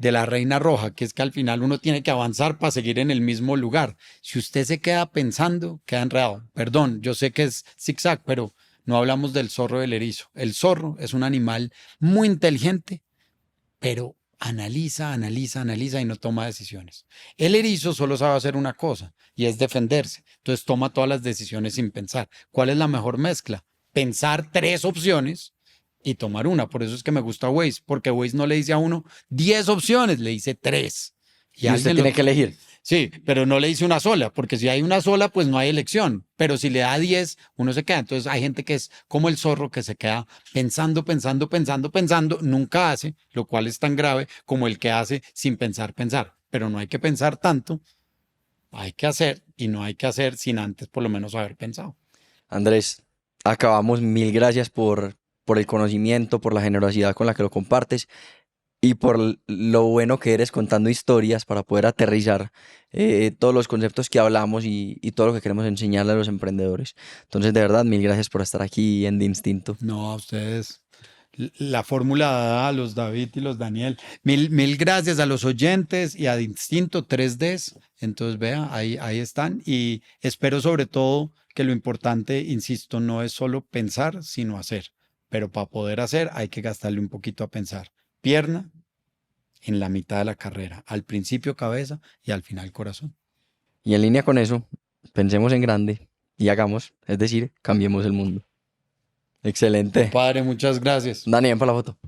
la Reina Roja, que es que al final uno tiene que avanzar para seguir en el mismo lugar. Si usted se queda pensando, queda enredado. Perdón, yo sé que es zigzag, pero no hablamos del zorro del erizo. El zorro es un animal muy inteligente, pero analiza, analiza, analiza y no toma decisiones. El erizo solo sabe hacer una cosa y es defenderse. Entonces toma todas las decisiones sin pensar. ¿Cuál es la mejor mezcla? Pensar 3 opciones y tomar una. Por eso es que me gusta Waze, porque Waze no le dice a uno 10 opciones, le dice 3. Y usted alguien tiene que elegir. Sí, pero no le dice una sola, porque si hay una sola, pues no hay elección. Pero si le da 10, uno se queda. Entonces hay gente que es como el zorro que se queda pensando, pensando, pensando, pensando, nunca hace, lo cual es tan grave como el que hace sin pensar, pensar. Pero no hay que pensar tanto, hay que hacer y no hay que hacer sin antes por lo menos haber pensado. Andrés, acabamos. Mil gracias por el conocimiento, por la generosidad con la que lo compartes y por lo bueno que eres contando historias para poder aterrizar todos los conceptos que hablamos y todo lo que queremos enseñarle a los emprendedores. Entonces, de verdad, mil gracias por estar aquí en De Instinto. No, a ustedes. La fórmula dada a los David y los Daniel. Mil gracias a los oyentes y a Distinto 3Ds. Entonces, vea, ahí están. Y espero sobre todo que lo importante, insisto, no es solo pensar, sino hacer. Pero para poder hacer hay que gastarle un poquito a pensar. Pierna en la mitad de la carrera. Al principio cabeza y al final corazón. Y en línea con eso, pensemos en grande y hagamos, es decir, cambiemos el mundo. Excelente. Padre, muchas gracias. Dani, ven para la foto.